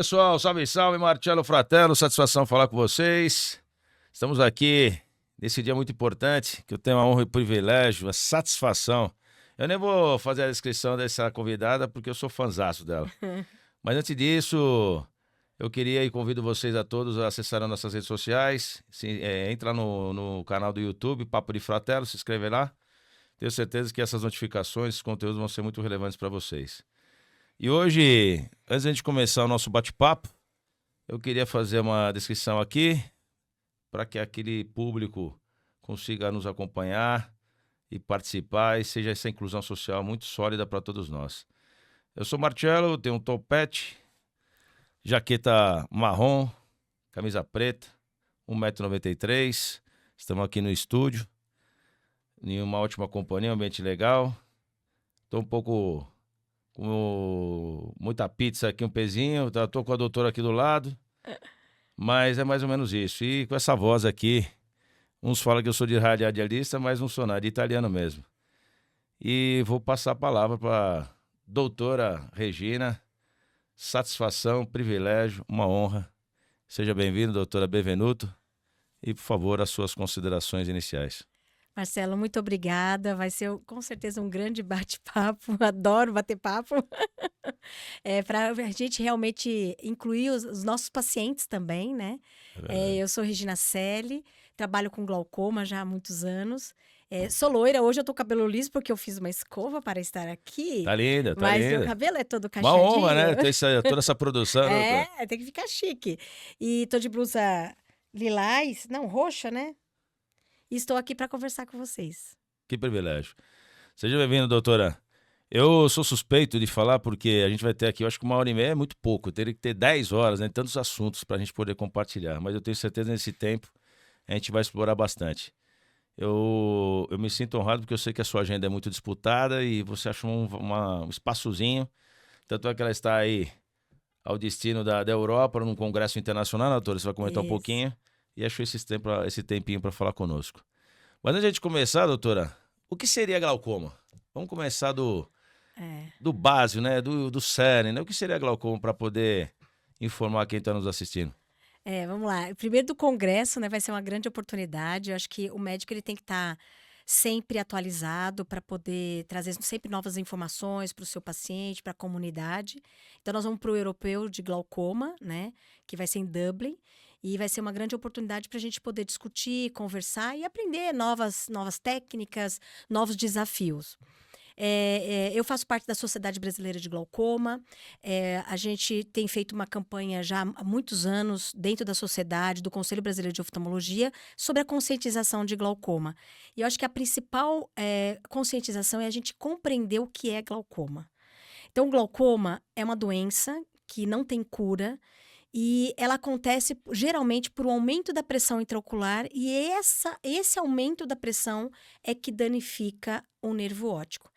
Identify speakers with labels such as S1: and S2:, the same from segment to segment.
S1: pessoal, salve, salve, Marcelo Fratello, satisfação falar com vocês. Estamos aqui nesse dia muito importante, que eu tenho a honra e o privilégio, a satisfação. Eu nem vou fazer a descrição dessa convidada, porque eu sou fãzaço dela. Mas antes disso, eu queria e convido vocês a todos a acessarem nossas redes sociais. Entra no canal do YouTube, Papo de Fratello, se inscreve lá. Tenho certeza que essas notificações, esses conteúdos vão ser muito relevantes para vocês. E hoje, antes de a gente começar o nosso bate-papo, eu queria fazer uma descrição aqui para que aquele público consiga nos acompanhar e participar e seja essa inclusão social muito sólida para todos nós. Eu sou Marcelo, tenho um topete, jaqueta marrom, camisa preta, 1,93 m. Estamos aqui no estúdio, em uma ótima companhia, um ambiente legal. Estou um pouco com muita pizza aqui, um pezinho. Estou com a doutora aqui do lado, mas é mais ou menos isso. E com essa voz aqui, uns falam que eu sou de radialista, mas não sou nada, de italiano mesmo. E vou passar a palavra para doutora Regina. Satisfação, privilégio, uma honra. Seja bem-vindo, doutora Benvenuto. E, por favor, as suas considerações iniciais.
S2: Marcelo, muito obrigada. Vai ser com certeza um grande bate-papo. Adoro bater papo. Para a gente realmente incluir os nossos pacientes também, né? Eu sou Regina Selle, trabalho com glaucoma já há muitos anos. Sou loira, hoje eu tô com cabelo liso porque eu fiz uma escova para estar aqui.
S1: Tá linda, tá
S2: mas
S1: linda.
S2: Meu cabelo é todo cacheadinho.
S1: Uma honra, né? Ter toda essa produção.
S2: Tem que ficar chique. E tô de blusa lilás, não, roxa, né? E estou aqui para conversar com vocês.
S1: Que privilégio. Seja bem-vindo, doutora. Eu sou suspeito de falar porque a gente vai ter aqui, eu acho que 1h30 é muito pouco. Eu teria que ter 10 horas, né? Tantos assuntos para a gente poder compartilhar. Mas eu tenho certeza nesse tempo a gente vai explorar bastante. Eu me sinto honrado porque eu sei que a sua agenda é muito disputada e você achou um espaçozinho. Tanto é que ela está aí ao destino da Europa, num congresso internacional, né, doutora? Você vai comentar um pouquinho. E achou esse tempinho para falar conosco. Mas antes de a gente começar, doutora, o que seria glaucoma? Vamos começar do básico, né? Do sério, né? O que seria glaucoma para poder informar quem está nos assistindo?
S2: Vamos lá. Primeiro do congresso, né? Vai ser uma grande oportunidade. Eu acho que o médico ele tem que estar sempre atualizado para poder trazer sempre novas informações para o seu paciente, para a comunidade. Então, nós vamos para o Europeu de Glaucoma, né? Que vai ser em Dublin. E vai ser uma grande oportunidade para a gente poder discutir, conversar e aprender novas técnicas, novos desafios. Eu faço parte da Sociedade Brasileira de Glaucoma. A gente tem feito uma campanha já há muitos anos dentro da sociedade, do Conselho Brasileiro de Oftalmologia, sobre a conscientização de glaucoma. E eu acho que a principal conscientização é a gente compreender o que é glaucoma. Então, o glaucoma é uma doença que não tem cura, e ela acontece geralmente por um aumento da pressão intraocular e esse aumento da pressão é que danifica o nervo óptico.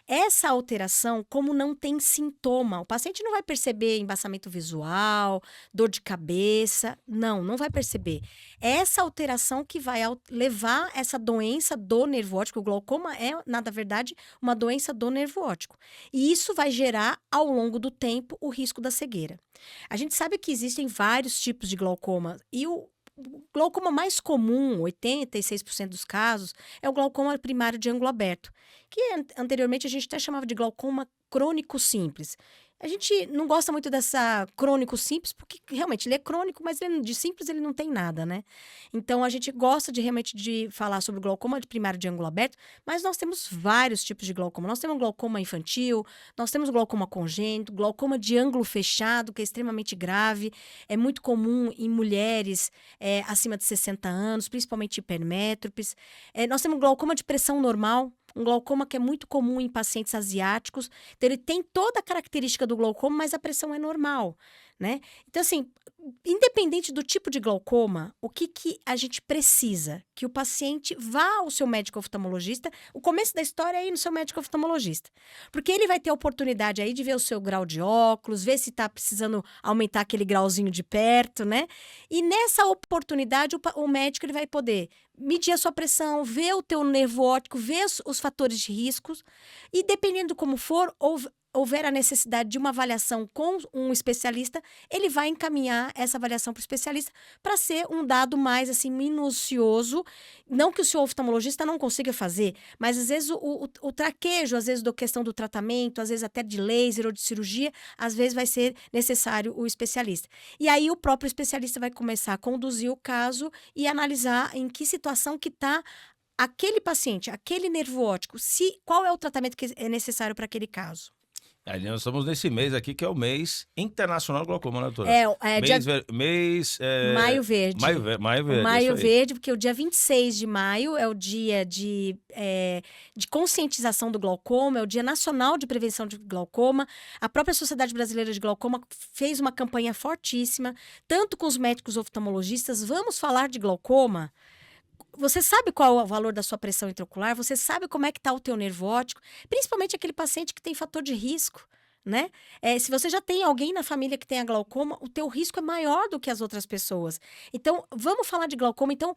S2: Essa alteração, como não tem sintoma, o paciente não vai perceber embaçamento visual, dor de cabeça, não vai perceber. É essa alteração que vai levar essa doença do nervo óptico. O glaucoma é, na verdade, uma doença do nervo óptico. E isso vai gerar, ao longo do tempo, o risco da cegueira. A gente sabe que existem vários tipos de glaucoma e o glaucoma mais comum, 86% dos casos, é o glaucoma primário de ângulo aberto, que anteriormente a gente até chamava de glaucoma crônico simples. A gente não gosta muito dessa crônico simples, porque realmente ele é crônico, mas de simples ele não tem nada, né? Então a gente gosta realmente de falar sobre o glaucoma primário de ângulo aberto, mas nós temos vários tipos de glaucoma. Nós temos glaucoma infantil, nós temos glaucoma congênito, glaucoma de ângulo fechado, que é extremamente grave, é muito comum em mulheres acima de 60 anos, principalmente hipermétropes. Nós temos glaucoma de pressão normal, um glaucoma que é muito comum em pacientes asiáticos. Então, ele tem toda a característica do glaucoma, mas a pressão é normal, né? Então, assim, independente do tipo de glaucoma, o que a gente precisa? Que o paciente vá ao seu médico oftalmologista. O começo da história é ir no seu médico oftalmologista. Porque ele vai ter a oportunidade aí de ver o seu grau de óculos, ver se está precisando aumentar aquele grauzinho de perto, né? E nessa oportunidade, o médico ele vai poder medir a sua pressão, ver o teu nervo óptico, ver os fatores de riscos e, dependendo de como for, houver a necessidade de uma avaliação com um especialista, ele vai encaminhar essa avaliação para o especialista para ser um dado mais assim minucioso. Não que o seu oftalmologista não consiga fazer, mas às vezes o traquejo, às vezes da questão do tratamento, às vezes até de laser ou de cirurgia, às vezes vai ser necessário o especialista. E aí o próprio especialista vai começar a conduzir o caso e analisar em que situação que está aquele paciente, aquele nervo óptico, qual é o tratamento que é necessário para aquele caso.
S1: Aí nós estamos nesse mês aqui, que é o mês internacional do glaucoma, né, doutora?
S2: Maio Verde.
S1: Maio Verde.
S2: Maio Verde, porque o dia 26 de maio é o dia de conscientização do glaucoma, é o Dia Nacional de Prevenção de Glaucoma. A própria Sociedade Brasileira de Glaucoma fez uma campanha fortíssima, tanto com os médicos oftalmologistas. Vamos falar de glaucoma? Você sabe qual é o valor da sua pressão intraocular? Você sabe como é que está o teu nervo óptico? Principalmente aquele paciente que tem fator de risco, né? Se você já tem alguém na família que tenha glaucoma, o teu risco é maior do que as outras pessoas. Então, vamos falar de glaucoma. Então,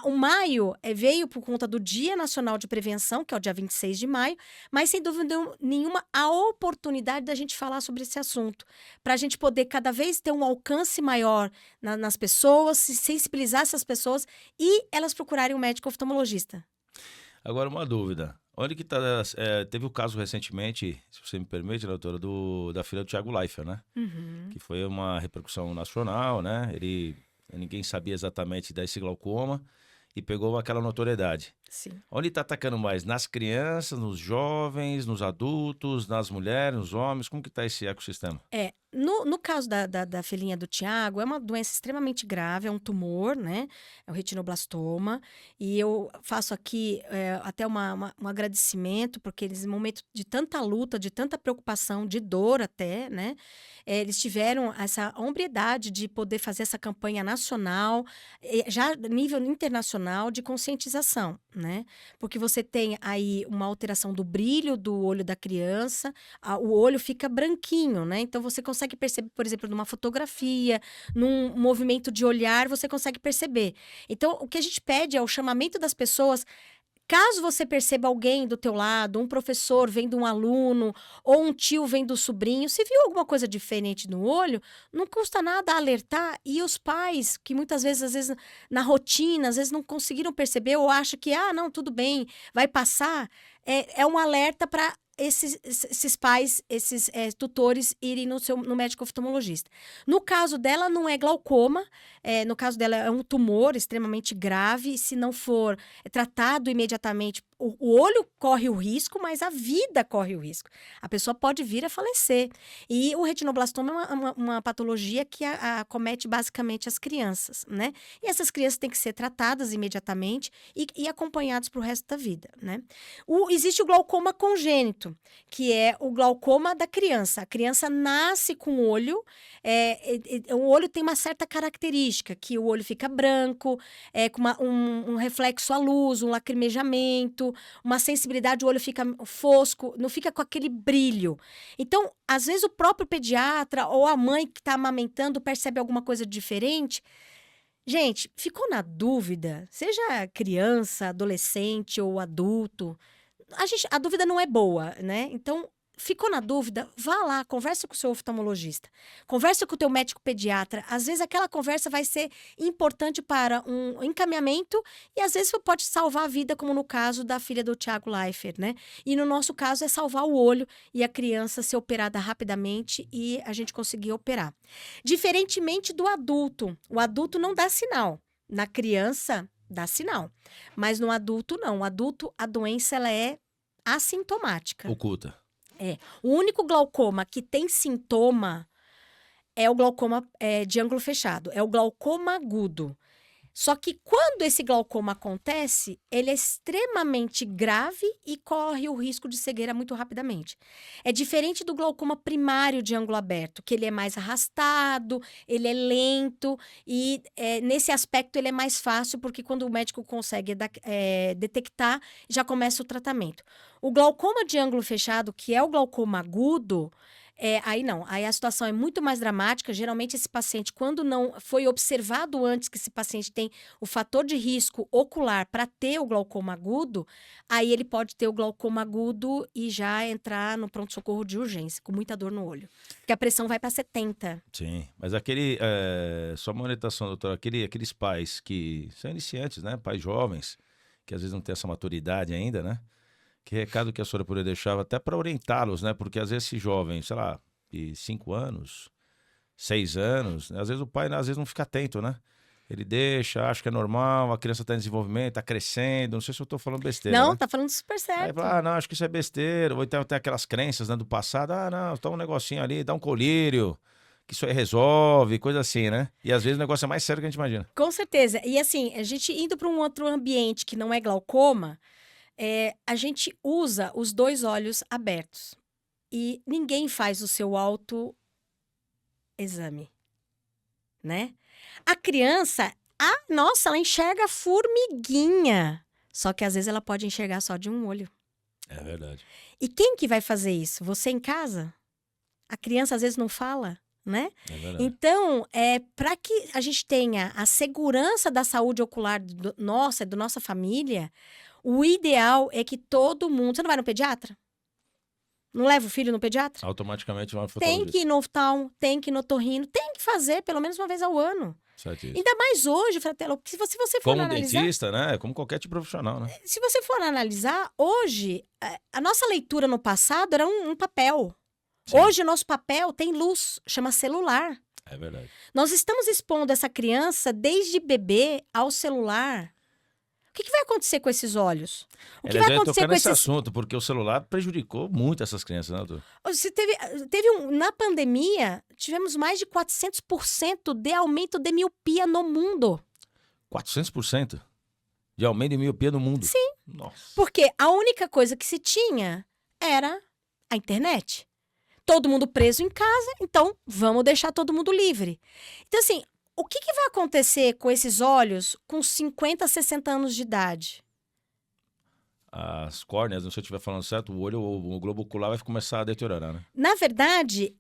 S2: o maio veio por conta do Dia Nacional de Prevenção, que é o dia 26 de maio, mas, sem dúvida nenhuma, a oportunidade da gente falar sobre esse assunto, para a gente poder cada vez ter um alcance maior nas pessoas, se sensibilizar essas pessoas e elas procurarem um médico oftalmologista.
S1: Agora, uma dúvida. Onde que tá? Teve o caso recentemente, se você me permite, doutora, da filha do Thiago Leifert, né?
S2: Uhum.
S1: Que foi uma repercussão nacional, né? Ninguém sabia exatamente desse glaucoma e pegou aquela notoriedade.
S2: Sim.
S1: Onde está atacando mais? Nas crianças, nos jovens, nos adultos, nas mulheres, nos homens? Como que está esse ecossistema?
S2: No caso da filhinha do Tiago, é uma doença extremamente grave, é um tumor, né? É o retinoblastoma. E eu faço aqui até um agradecimento, porque eles, no momento de tanta luta, de tanta preocupação, de dor até, né? Eles tiveram essa hombridade de poder fazer essa campanha nacional, já a nível internacional, de conscientização, né? Porque você tem aí uma alteração do brilho do olho da criança, o olho fica branquinho, né? Então você consegue perceber, por exemplo, numa fotografia, num movimento de olhar, você consegue perceber. Então, o que a gente pede é o chamamento das pessoas. Caso você perceba alguém do teu lado, um professor vendo um aluno, ou um tio vendo o sobrinho, se viu alguma coisa diferente no olho, não custa nada alertar. E os pais, que muitas vezes, às vezes, na rotina, às vezes não conseguiram perceber, ou acham que, não, tudo bem, vai passar, é um alerta para esses pais, esses tutores irem no médico oftalmologista. No caso dela, não é glaucoma, no caso dela é um tumor extremamente grave, se não for tratado imediatamente, o olho corre o risco, mas a vida corre o risco. A pessoa pode vir a falecer. E o retinoblastoma é uma patologia que acomete basicamente as crianças, né? E essas crianças têm que ser tratadas imediatamente e acompanhadas para o resto da vida, né? Existe o glaucoma congênito, que é o glaucoma da criança. A criança nasce com o olho, o olho tem uma certa característica, que o olho fica branco, com um reflexo à luz, um lacrimejamento, uma sensibilidade, o olho fica fosco, não fica com aquele brilho. Então, às vezes o próprio pediatra ou a mãe que está amamentando percebe alguma coisa diferente. Gente, ficou na dúvida, seja criança, adolescente ou adulto, a dúvida não é boa, né? Então, ficou na dúvida, vá lá, conversa com o seu oftalmologista, conversa com o teu médico pediatra. Às vezes aquela conversa vai ser importante para um encaminhamento e às vezes pode salvar a vida, como no caso da filha do Thiago Leifert, né? E no nosso caso é salvar o olho e a criança ser operada rapidamente e a gente conseguir operar. Diferentemente do adulto, o adulto não dá sinal. Na criança, dá sinal. Mas no adulto, não. O adulto, a doença, ela é assintomática.
S1: Oculta.
S2: O único glaucoma que tem sintoma é o glaucoma de ângulo fechado. É o glaucoma agudo. Só que quando esse glaucoma acontece, ele é extremamente grave e corre o risco de cegueira muito rapidamente. É diferente do glaucoma primário de ângulo aberto, que ele é mais arrastado, ele é lento e nesse aspecto ele é mais fácil, porque quando o médico consegue detectar, já começa o tratamento. O glaucoma de ângulo fechado, que é o glaucoma agudo, Aí não, aí a situação é muito mais dramática. Geralmente esse paciente, quando não foi observado antes que esse paciente tem o fator de risco ocular para ter o glaucoma agudo, aí ele pode ter o glaucoma agudo e já entrar no pronto-socorro de urgência, com muita dor no olho. Porque a pressão vai para 70.
S1: Sim, mas só uma orientação, doutor, aqueles pais que são iniciantes, né? Pais jovens, que às vezes não têm essa maturidade ainda, né? Que recado que a senhora poderia deixar até para orientá-los, né? Porque às vezes esse jovem, sei lá, de 5 anos, 6 anos, né? Às vezes o pai não fica atento, né? Ele deixa, acha que é normal, a criança está em desenvolvimento, está crescendo, não sei se eu estou falando besteira,
S2: Não,
S1: né?
S2: tá falando super
S1: Aí
S2: certo.
S1: fala, não, acho que isso é besteira. Ou então tem aquelas crenças, né, do passado, não, toma um negocinho ali, dá um colírio, que isso aí resolve, coisa assim, né? E às vezes o negócio é mais sério do que a gente imagina.
S2: Com certeza. E assim, a gente indo para um outro ambiente que não é glaucoma, a gente usa os 2 olhos abertos. E ninguém faz o seu autoexame, né? A criança, nossa, ela enxerga formiguinha. Só que às vezes ela pode enxergar só de um olho.
S1: É verdade.
S2: E quem que vai fazer isso? Você em casa? A criança às vezes não fala, né?
S1: É verdade.
S2: Então, para que a gente tenha a segurança da saúde ocular nossa, da nossa família, o ideal é que todo mundo. Você não vai no pediatra? Não leva o filho no pediatra?
S1: Automaticamente vai no
S2: Tem que
S1: oftalmologista.
S2: ir no oftalmo, tem que ir no otorrino, tem que fazer pelo menos uma vez ao ano.
S1: Certíssimo.
S2: Ainda mais hoje, Fratello, porque se você for
S1: Como um
S2: analisar,
S1: dentista, né? Como qualquer tipo de profissional, né?
S2: se você for analisar, hoje, a nossa leitura no passado era um papel.
S1: Sim.
S2: Hoje, o nosso papel tem luz, chama celular.
S1: É verdade.
S2: Nós estamos expondo essa criança desde bebê ao celular. O que vai acontecer com esses olhos? O que
S1: Aliás,
S2: vai
S1: eu ia
S2: acontecer
S1: tocar
S2: com
S1: nesse
S2: esses...
S1: assunto, porque o celular prejudicou muito essas crianças, né, doutor?
S2: Você na pandemia, tivemos mais de 400% de aumento de miopia no mundo.
S1: 400% de aumento de miopia no mundo.
S2: Sim.
S1: Nossa.
S2: Porque a única coisa que se tinha era a internet. Todo mundo preso em casa, então vamos deixar todo mundo livre. Então, assim, o que vai acontecer com esses olhos com 50, 60 anos de idade?
S1: As córneas, não sei se eu estiver falando certo, o globo ocular vai começar a deteriorar, né?
S2: Na verdade,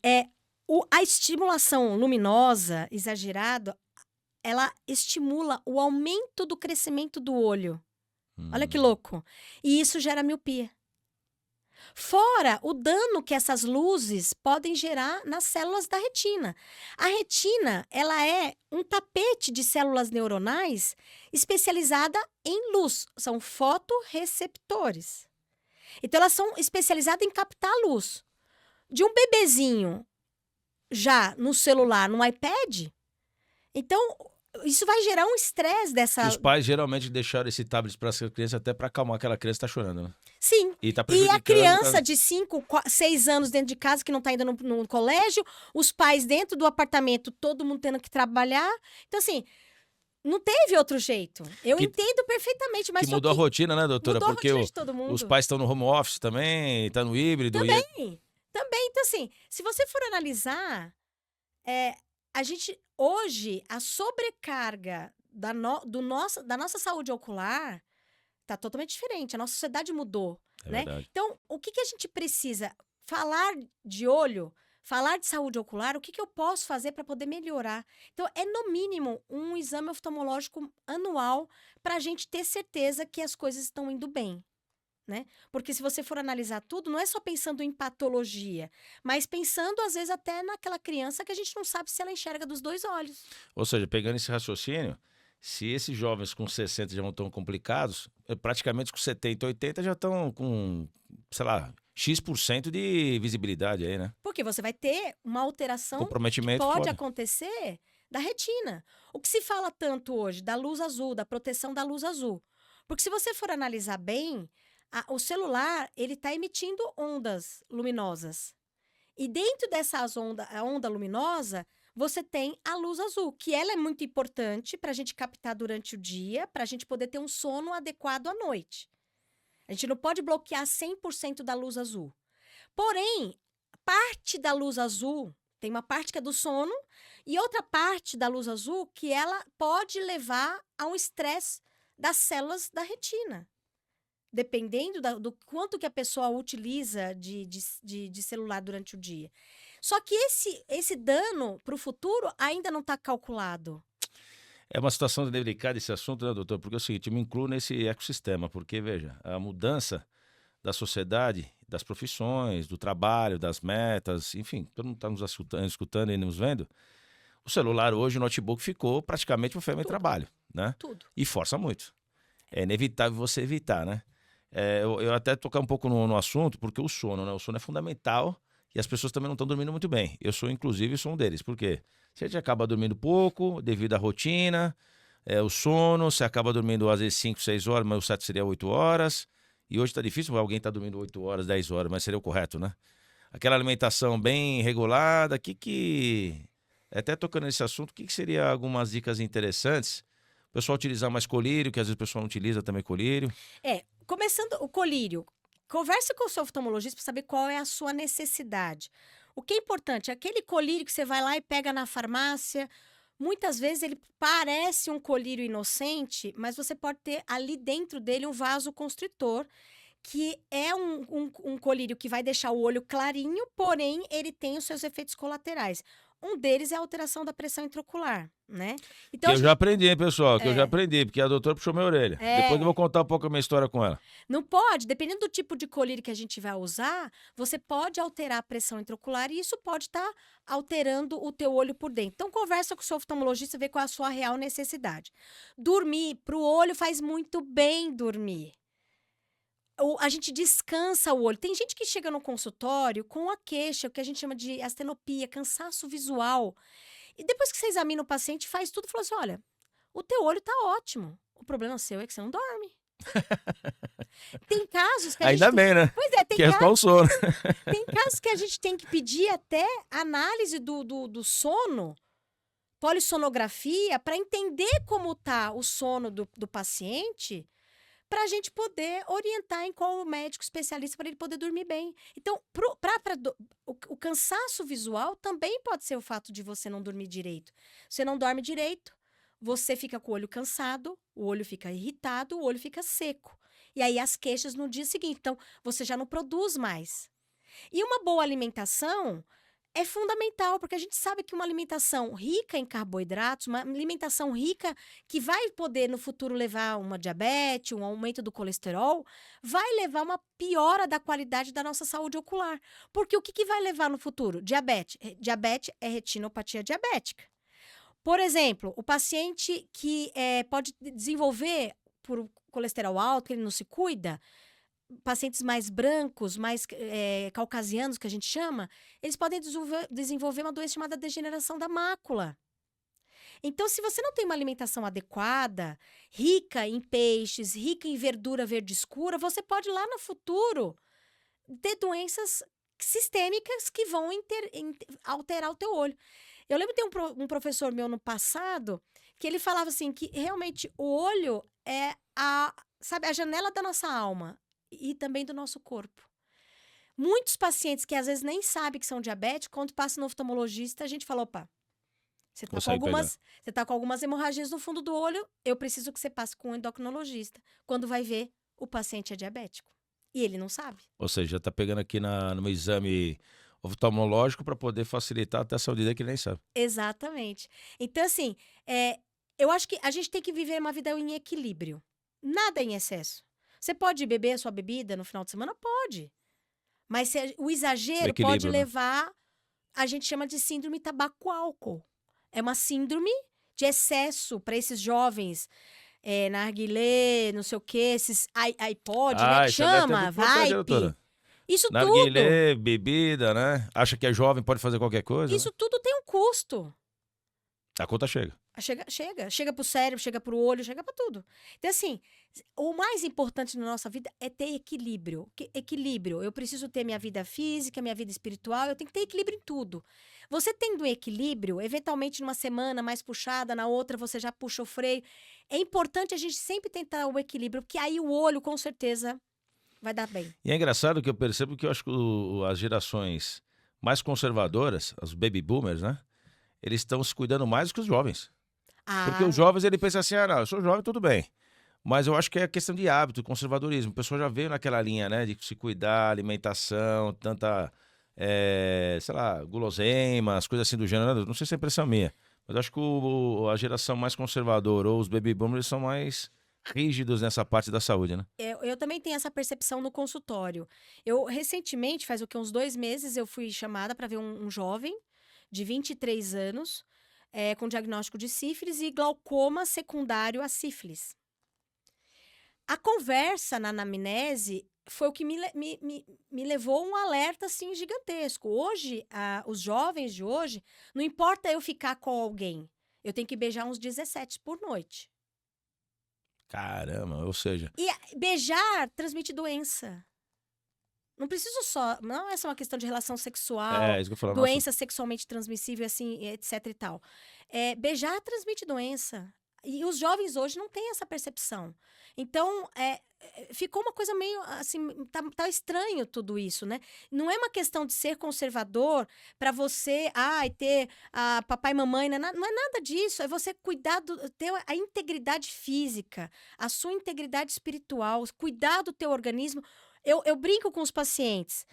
S2: a estimulação luminosa exagerada, ela estimula o aumento do crescimento do olho. Olha que louco. E isso gera miopia. Fora o dano que essas luzes podem gerar nas células da retina. A retina, ela é um tapete de células neuronais especializada em luz. São fotorreceptores. Então, elas são especializadas em captar a luz. De um bebezinho já no celular, no iPad, então isso vai gerar um estresse dessa...
S1: E os pais geralmente deixaram esse tablet para essa criança até para acalmar aquela criança que tá chorando, né?
S2: Sim.
S1: E tá
S2: E
S1: prejudicando.
S2: a criança de 5, 6 anos dentro de casa que não tá indo no colégio, os pais dentro do apartamento, todo mundo tendo que trabalhar. Então, assim, não teve outro jeito. Eu entendo perfeitamente, mas
S1: que mudou a rotina, né, doutora?
S2: mudou a
S1: Porque
S2: rotina de todo mundo.
S1: os pais estão no home office também, tá no híbrido.
S2: Também. Então, assim, se você for analisar, a gente, hoje, a sobrecarga da nossa saúde ocular tá totalmente diferente. A nossa sociedade mudou, né?
S1: Verdade.
S2: Então, o que a gente precisa? Falar de olho, falar de saúde ocular, o que eu posso fazer para poder melhorar? Então, no mínimo, um exame oftalmológico anual para a gente ter certeza que as coisas estão indo bem. Né? Porque se você for analisar tudo, não é só pensando em patologia, mas pensando, às vezes, até naquela criança que a gente não sabe se ela enxerga dos 2 olhos.
S1: Ou seja, pegando esse raciocínio, se esses jovens com 60 já não estão complicados, praticamente com 70, 80 já estão com, sei lá, X% de visibilidade aí, né?
S2: Porque você vai ter uma alteração que
S1: Comprometimento
S2: pode
S1: foda.
S2: acontecer da retina. O que se fala tanto hoje da luz azul, da proteção da luz azul? Porque se você for analisar bem, o celular, ele está emitindo ondas luminosas. E dentro dessa onda luminosa, você tem a luz azul, que ela é muito importante para a gente captar durante o dia, para a gente poder ter um sono adequado à noite. A gente não pode bloquear 100% da luz azul. Porém, parte da luz azul, tem uma parte que é do sono, e outra parte da luz azul que ela pode levar a um estresse das células da retina. Dependendo do quanto que a pessoa utiliza de celular durante o dia. Só que esse dano para o futuro ainda não está calculado.
S1: É uma situação delicada esse assunto, né, doutor? Porque é o seguinte, eu me incluo nesse ecossistema, porque, veja, a mudança da sociedade, das profissões, do trabalho, das metas, enfim, todo mundo está nos escutando e nos vendo. O celular hoje, o notebook ficou praticamente uma ferramenta de
S2: Tudo,
S1: trabalho, né?
S2: tudo.
S1: E força muito. É inevitável você evitar, né? Eu até tocar um pouco no assunto, porque o sono, né? O sono é fundamental e as pessoas também não estão dormindo muito bem. Eu sou, inclusive, sou um deles. Por quê? Você já acaba dormindo pouco devido à rotina, o sono, você acaba dormindo às vezes 5, 6 horas, mas o certo seria 8 horas. E hoje está difícil, alguém está dormindo 8 horas, 10 horas, mas seria o correto, né? Aquela alimentação bem regulada, até tocando nesse assunto, o que seria algumas dicas interessantes? O pessoal utilizar mais colírio, que às vezes o pessoal não utiliza também colírio.
S2: Começando o colírio. Converse com o seu oftalmologista para saber qual é a sua necessidade. O que é importante, aquele colírio que você vai lá e pega na farmácia, muitas vezes ele parece um colírio inocente, mas você pode ter ali dentro dele um vasoconstritor, que é um colírio que vai deixar o olho clarinho, porém ele tem os seus efeitos colaterais. Um deles é a alteração da pressão intraocular, né? Então,
S1: Que eu já aprendi, hein, pessoal? Que eu já aprendi, porque a doutora puxou minha orelha. Depois eu vou
S2: É,
S1: contar um pouco a minha história com ela.
S2: não pode, dependendo do tipo de colírio que a gente vai usar, você pode alterar a pressão intraocular e isso pode estar alterando o teu olho por dentro. Então, conversa com o seu oftalmologista, vê qual é a sua real necessidade. Dormir, para o olho faz muito bem dormir. A gente descansa o olho. Tem gente que chega no consultório com a queixa, o que a gente chama de astenopia, cansaço visual. E depois que você examina o paciente, faz tudo, fala assim, olha, o teu olho tá ótimo. O problema seu é que você não dorme. Tem casos que a gente
S1: Ainda bem, né?
S2: Pois é,
S1: Que é só o sono.
S2: tem casos que a gente tem que pedir até análise do sono, polissonografia, para entender como tá o sono do paciente, para a gente poder orientar em qual médico especialista para ele poder dormir bem. Então, o cansaço visual também pode ser o fato de você não dormir direito. Você não dorme direito, você fica com o olho cansado, o olho fica irritado, o olho fica seco. E aí as queixas no dia seguinte. Então, você já não produz mais. E uma boa alimentação é fundamental, porque a gente sabe que uma alimentação rica em carboidratos, uma alimentação rica que vai poder no futuro levar a uma diabetes, um aumento do colesterol, vai levar uma piora da qualidade da nossa saúde ocular. Porque o que vai levar no futuro? Diabetes. Diabetes é retinopatia diabética. Por exemplo, o paciente que pode desenvolver por colesterol alto, que ele não se cuida, pacientes mais brancos, mais caucasianos, que a gente chama, eles podem desenvolver uma doença chamada degeneração da mácula. Então, se você não tem uma alimentação adequada, rica em peixes, rica em verdura verde escura, você pode lá no futuro ter doenças sistêmicas que vão alterar o teu olho. Eu lembro de ter um professor meu no passado que ele falava assim que realmente o olho é a janela da nossa alma e também do nosso corpo. Muitos pacientes que às vezes nem sabem que são diabéticos, quando passa no oftalmologista, a gente fala, opa, você tá com algumas hemorragias no fundo do olho, eu preciso que você passe com um endocrinologista. Quando vai ver, o paciente é diabético. E ele não sabe.
S1: Ou seja, já tá pegando aqui no exame oftalmológico para poder facilitar até a saúde dele que ele nem sabe.
S2: Exatamente. Então, assim, eu acho que a gente tem que viver uma vida em equilíbrio. Nada em excesso. Você pode beber a sua bebida no final de semana? Pode. Mas o exagero pode levar, a gente chama de síndrome tabaco-álcool. É uma síndrome de excesso para esses jovens, narguilé, não sei o quê, esses iPod, né, que chama, Vape. Isso
S1: narguilé, bebida, né? Acha que é jovem, pode fazer qualquer coisa.
S2: Isso tudo tem um custo.
S1: A conta chega.
S2: Chega pro cérebro, chega pro olho, chega pra tudo. Então, assim, o mais importante na nossa vida é ter equilíbrio. Equilíbrio. Eu preciso ter minha vida física, minha vida espiritual, eu tenho que ter equilíbrio em tudo. Você tendo equilíbrio, eventualmente numa semana mais puxada, na outra você já puxa o freio. É importante a gente sempre tentar o equilíbrio, porque aí o olho, com certeza, vai dar bem.
S1: E é engraçado que eu percebo que eu acho que as gerações mais conservadoras, os baby boomers, né? Eles estão se cuidando mais do que os jovens. Porque os jovens, ele pensa assim, não, eu sou jovem, tudo bem. Mas eu acho que é questão de hábito, conservadorismo. O pessoal já veio naquela linha, né, de se cuidar, alimentação, tanta sei lá, guloseimas, coisas assim do gênero. Não sei se é impressão minha, mas acho que a geração mais conservadora ou os baby boomers são mais rígidos nessa parte da saúde, né?
S2: Eu também tenho essa percepção no consultório. Eu, recentemente, faz o que, uns 2 meses, eu fui chamada para ver um jovem de 23 anos, com diagnóstico de sífilis e glaucoma secundário a sífilis. A conversa na anamnese foi o que me levou a um alerta assim, gigantesco. Hoje, os jovens de hoje, não importa eu ficar com alguém, eu tenho que beijar uns 17 por noite.
S1: Caramba, ou seja,
S2: E beijar transmite doença. Não preciso só. Não é só uma questão de relação sexual,
S1: isso que eu falo, nossa,
S2: doença sexualmente transmissível, assim, etc e tal. Beijar transmite doença. E os jovens hoje não têm essa percepção. Então, ficou uma coisa meio assim, tá estranho tudo isso, né? Não é uma questão de ser conservador para você, ter papai e mamãe, não é nada disso. É você cuidar ter a integridade física, a sua integridade espiritual, cuidar do teu organismo. Eu brinco com os pacientes.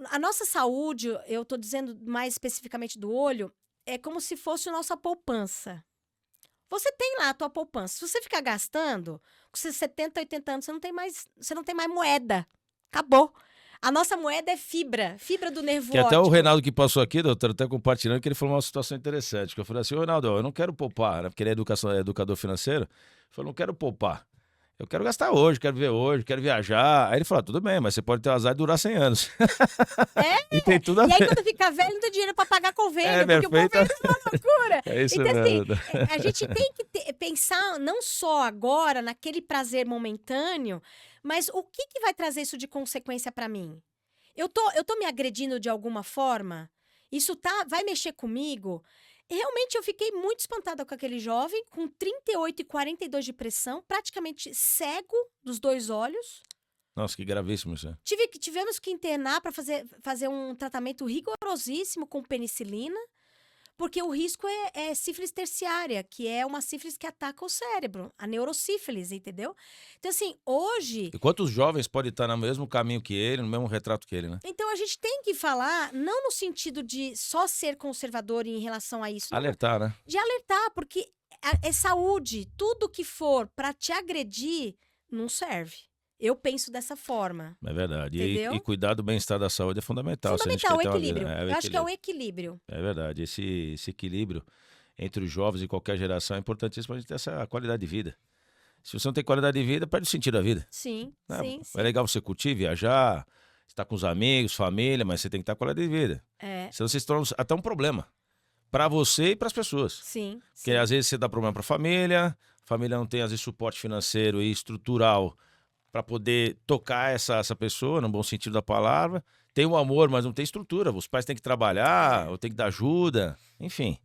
S2: A nossa saúde, eu estou dizendo mais especificamente do olho, é como se fosse a nossa poupança. Você tem lá a tua poupança. Se você ficar gastando, com seus 70, 80 anos, você não tem mais moeda. Acabou. A nossa moeda é fibra do nervo
S1: que até o
S2: óptico.
S1: Reinaldo que passou aqui, doutor, até compartilhando, que ele falou uma situação interessante, que eu falei assim, ô Reinaldo, eu não quero poupar, né? Porque ele é educador financeiro. Ele falou, não quero poupar. Eu quero gastar hoje, quero ver hoje, quero viajar. Aí ele falou, tudo bem, mas você pode ter o azar de durar 100 anos. E tem tudo a
S2: E aí,
S1: ver.
S2: quando fica velho, não tem dinheiro para pagar convênio, porque
S1: perfeito.
S2: o convênio é uma loucura.
S1: É isso
S2: Então,
S1: mesmo.
S2: assim, a gente tem que pensar não só agora, naquele prazer momentâneo, mas o que vai trazer isso de consequência para mim? Eu tô me agredindo de alguma forma? Isso vai mexer comigo? E realmente eu fiquei muito espantada com aquele jovem, com 38 e 42 de pressão, praticamente cego dos 2 olhos.
S1: Nossa, que gravíssimo isso.
S2: Tivemos que internar para fazer um tratamento rigorosíssimo com penicilina, porque o risco é sífilis terciária, que é uma sífilis que ataca o cérebro, a neurosífilis, entendeu? Então, assim, hoje...
S1: E quantos jovens podem estar no mesmo caminho que ele, no mesmo retrato que ele, né?
S2: Então, a gente tem que falar, não no sentido de só ser conservador em relação a isso.
S1: Alertar, né?
S2: De alertar, porque é saúde. Tudo que for para te agredir, não serve. Eu penso dessa forma.
S1: É verdade.
S2: Entendeu?
S1: E cuidar do bem-estar da saúde é fundamental.
S2: Fundamental, o
S1: Se a gente quer ter
S2: equilíbrio.
S1: uma vida-
S2: Eu acho que é o equilíbrio.
S1: É verdade. Esse equilíbrio entre os jovens e qualquer geração é importantíssimo para a gente ter essa qualidade de vida. Se você não tem qualidade de vida, perde o sentido da vida.
S2: Sim,
S1: Né?
S2: sim.
S1: É legal você curtir, viajar, estar com os amigos, família, mas você tem que estar com qualidade de vida. Senão você se torna até um problema para você e para as pessoas.
S2: Sim.
S1: Porque às vezes você dá problema para a família não tem às vezes suporte financeiro e estrutural para poder tocar essa pessoa, no bom sentido da palavra. Tem o amor, mas não tem estrutura. Os pais têm que trabalhar, ou têm que dar ajuda. Enfim,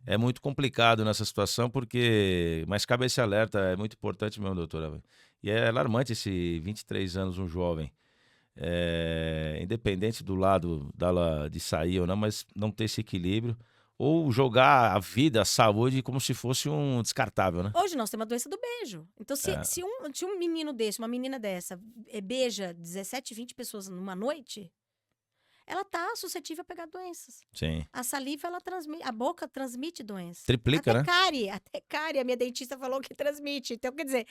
S1: é muito complicado nessa situação, mas cabe esse alerta, é muito importante mesmo, doutora. E é alarmante esse 23 anos, um jovem. Independente do lado dela de sair ou não, mas não ter esse equilíbrio. Ou jogar a vida, a saúde, como se fosse um descartável, né?
S2: Hoje nós temos a doença do beijo. Então, se um menino desse, uma menina dessa, beija 17, 20 pessoas numa noite, ela tá suscetível a pegar doenças.
S1: Sim.
S2: A saliva, ela transmite, a boca transmite doenças.
S1: Triplica, né?
S2: Até cárie, a minha dentista falou que transmite. Então, quer dizer,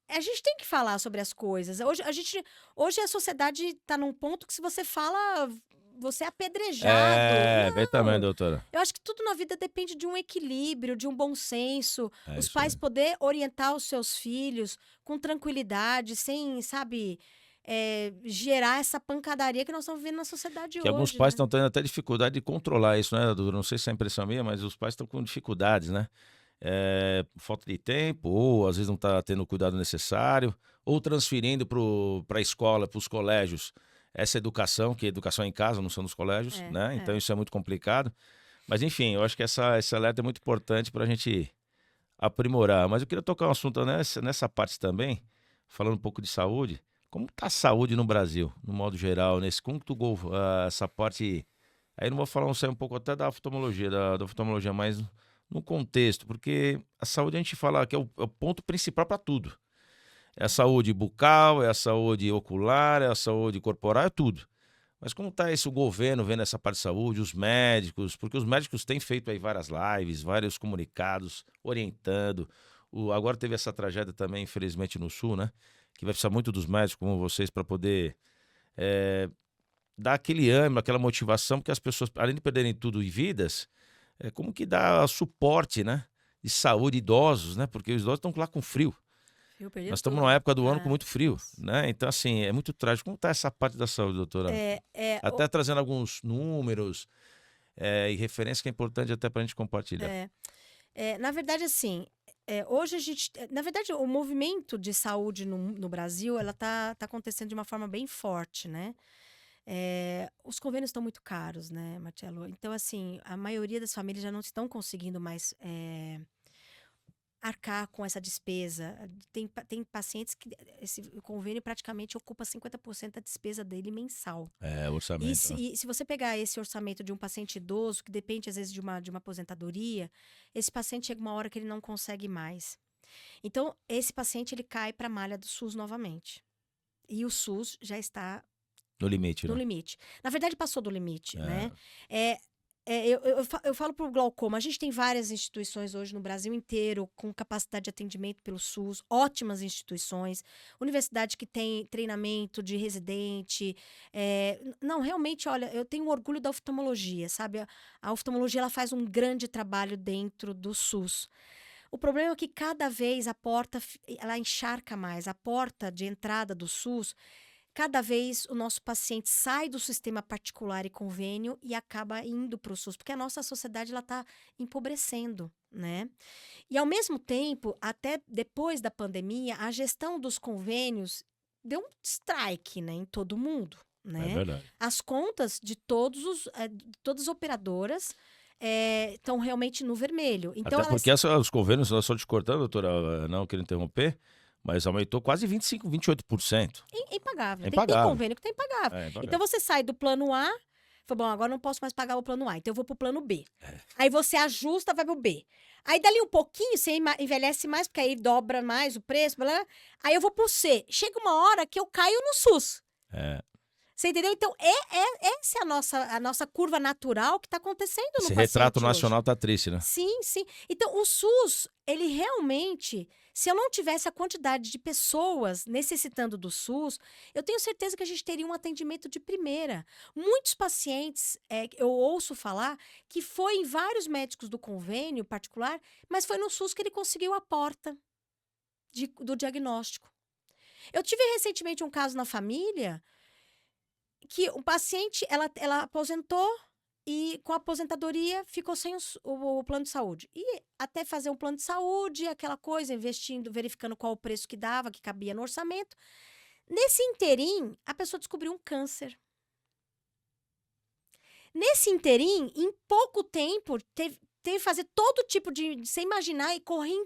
S2: a gente tem que falar sobre as coisas. Hoje a sociedade está num ponto que se você fala, você é apedrejado.
S1: Vem também, doutora.
S2: Eu acho que tudo na vida depende de um equilíbrio, de um bom senso. Os
S1: Isso
S2: pais
S1: aí.
S2: poder orientar os seus filhos com tranquilidade, sem, sabe, gerar essa pancadaria que nós estamos vivendo na sociedade hoje.
S1: Que alguns pais
S2: né?
S1: estão tendo até dificuldade de controlar isso, né, doutora? Não sei se é impressão minha, mas os pais estão com dificuldades, né? Falta de tempo, ou às vezes não está tendo o cuidado necessário, ou transferindo para a escola, para os colégios, essa educação, que educação é em casa, não são nos colégios, né? Então isso é muito complicado. Mas enfim, eu acho que esse alerta é muito importante para a gente aprimorar. Mas eu queria tocar um assunto nessa parte também, falando um pouco de saúde. Como está a saúde no Brasil, no modo geral, essa parte... Aí não vou falar sair um pouco até da oftalmologia, da oftalmologia, mas no contexto, porque a saúde a gente fala que é o ponto principal para tudo. É a saúde bucal, é a saúde ocular, é a saúde corporal, é tudo. Mas como está esse o governo vendo essa parte de saúde, os médicos, porque os médicos têm feito aí várias lives, vários comunicados, orientando. Agora teve essa tragédia também, infelizmente, no Sul, né? Que vai precisar muito dos médicos como vocês para poder eh, dar aquele ânimo, aquela motivação, porque as pessoas, além de perderem tudo e vidas, como que dá suporte, né? De saúde, idosos, né? Porque os idosos estão lá com frio.
S2: Eu perdi
S1: Nós estamos
S2: tudo.
S1: numa época do ano com
S2: Ah,
S1: muito frio,
S2: nossa.
S1: né? Então, assim, é muito trágico. Como está essa parte da saúde, doutora?
S2: É,
S1: Até trazendo alguns números e referências que é importante até para a gente compartilhar.
S2: na verdade, assim, hoje a gente. Na verdade, o movimento de saúde no Brasil, ela tá acontecendo de uma forma bem forte, né? Os convênios estão muito caros, né, Marcelo? Então, assim, a maioria das famílias já não estão conseguindo mais arcar com essa despesa. Tem pacientes que esse convênio praticamente ocupa 50% da despesa dele mensal. E
S1: Orçamento,
S2: se,
S1: né?
S2: e se você pegar esse orçamento de um paciente idoso, que depende às vezes de uma aposentadoria, esse paciente chega uma hora que ele não consegue mais. Então, esse paciente ele cai para a malha do SUS novamente. E o SUS já está
S1: No limite,
S2: no
S1: né?
S2: limite. Na verdade, passou do limite,
S1: É,
S2: né? É, eu falo para o glaucoma, a gente tem várias instituições hoje no Brasil inteiro com capacidade de atendimento pelo SUS, ótimas instituições, universidade que tem treinamento de residente. Não, realmente, olha, eu tenho orgulho da oftalmologia, sabe? A oftalmologia ela faz um grande trabalho dentro do SUS. O problema é que cada vez a porta ela encharca mais, a porta de entrada do SUS. Cada vez o nosso paciente sai do sistema particular e convênio e acaba indo para o SUS, porque a nossa sociedade ela está empobrecendo, né? E ao mesmo tempo, até depois da pandemia, a gestão dos convênios deu um strike, né, em todo mundo,
S1: é
S2: né?
S1: verdade.
S2: As contas de de todas as operadoras estão realmente no vermelho. Então
S1: Até porque
S2: elas
S1: os convênios, só te cortando, doutora, não quero interromper, mas aumentou quase 25, 28%.
S2: é impagável.
S1: É
S2: Tem
S1: impagável.
S2: convênio que tá impagável.
S1: É
S2: Então
S1: impagável.
S2: você sai do plano A, fala, bom, agora não posso mais pagar o plano A, então eu vou pro plano B. Aí você ajusta, vai pro B. Aí dali um pouquinho você envelhece mais, porque aí dobra mais o preço, blá, blá. Aí eu vou pro C. Chega uma hora que eu caio no SUS.
S1: É.
S2: Você entendeu? Então, essa é a nossa curva natural que está acontecendo no
S1: Esse retrato
S2: paciente hoje.
S1: nacional tá triste, né?
S2: Sim, sim. Então, o SUS, ele realmente, se eu não tivesse a quantidade de pessoas necessitando do SUS, eu tenho certeza que a gente teria um atendimento de primeira. Muitos pacientes, eu ouço falar, que foi em vários médicos do convênio particular, mas foi no SUS que ele conseguiu a porta do diagnóstico. Eu tive recentemente um caso na família que o paciente, ela aposentou e com a aposentadoria ficou sem o plano de saúde. E até fazer um plano de saúde, aquela coisa, investindo, verificando qual o preço que dava, que cabia no orçamento. Nesse interim, a pessoa descobriu um câncer. Nesse interim, em pouco tempo, teve que fazer todo tipo de... Você imaginar, e correr em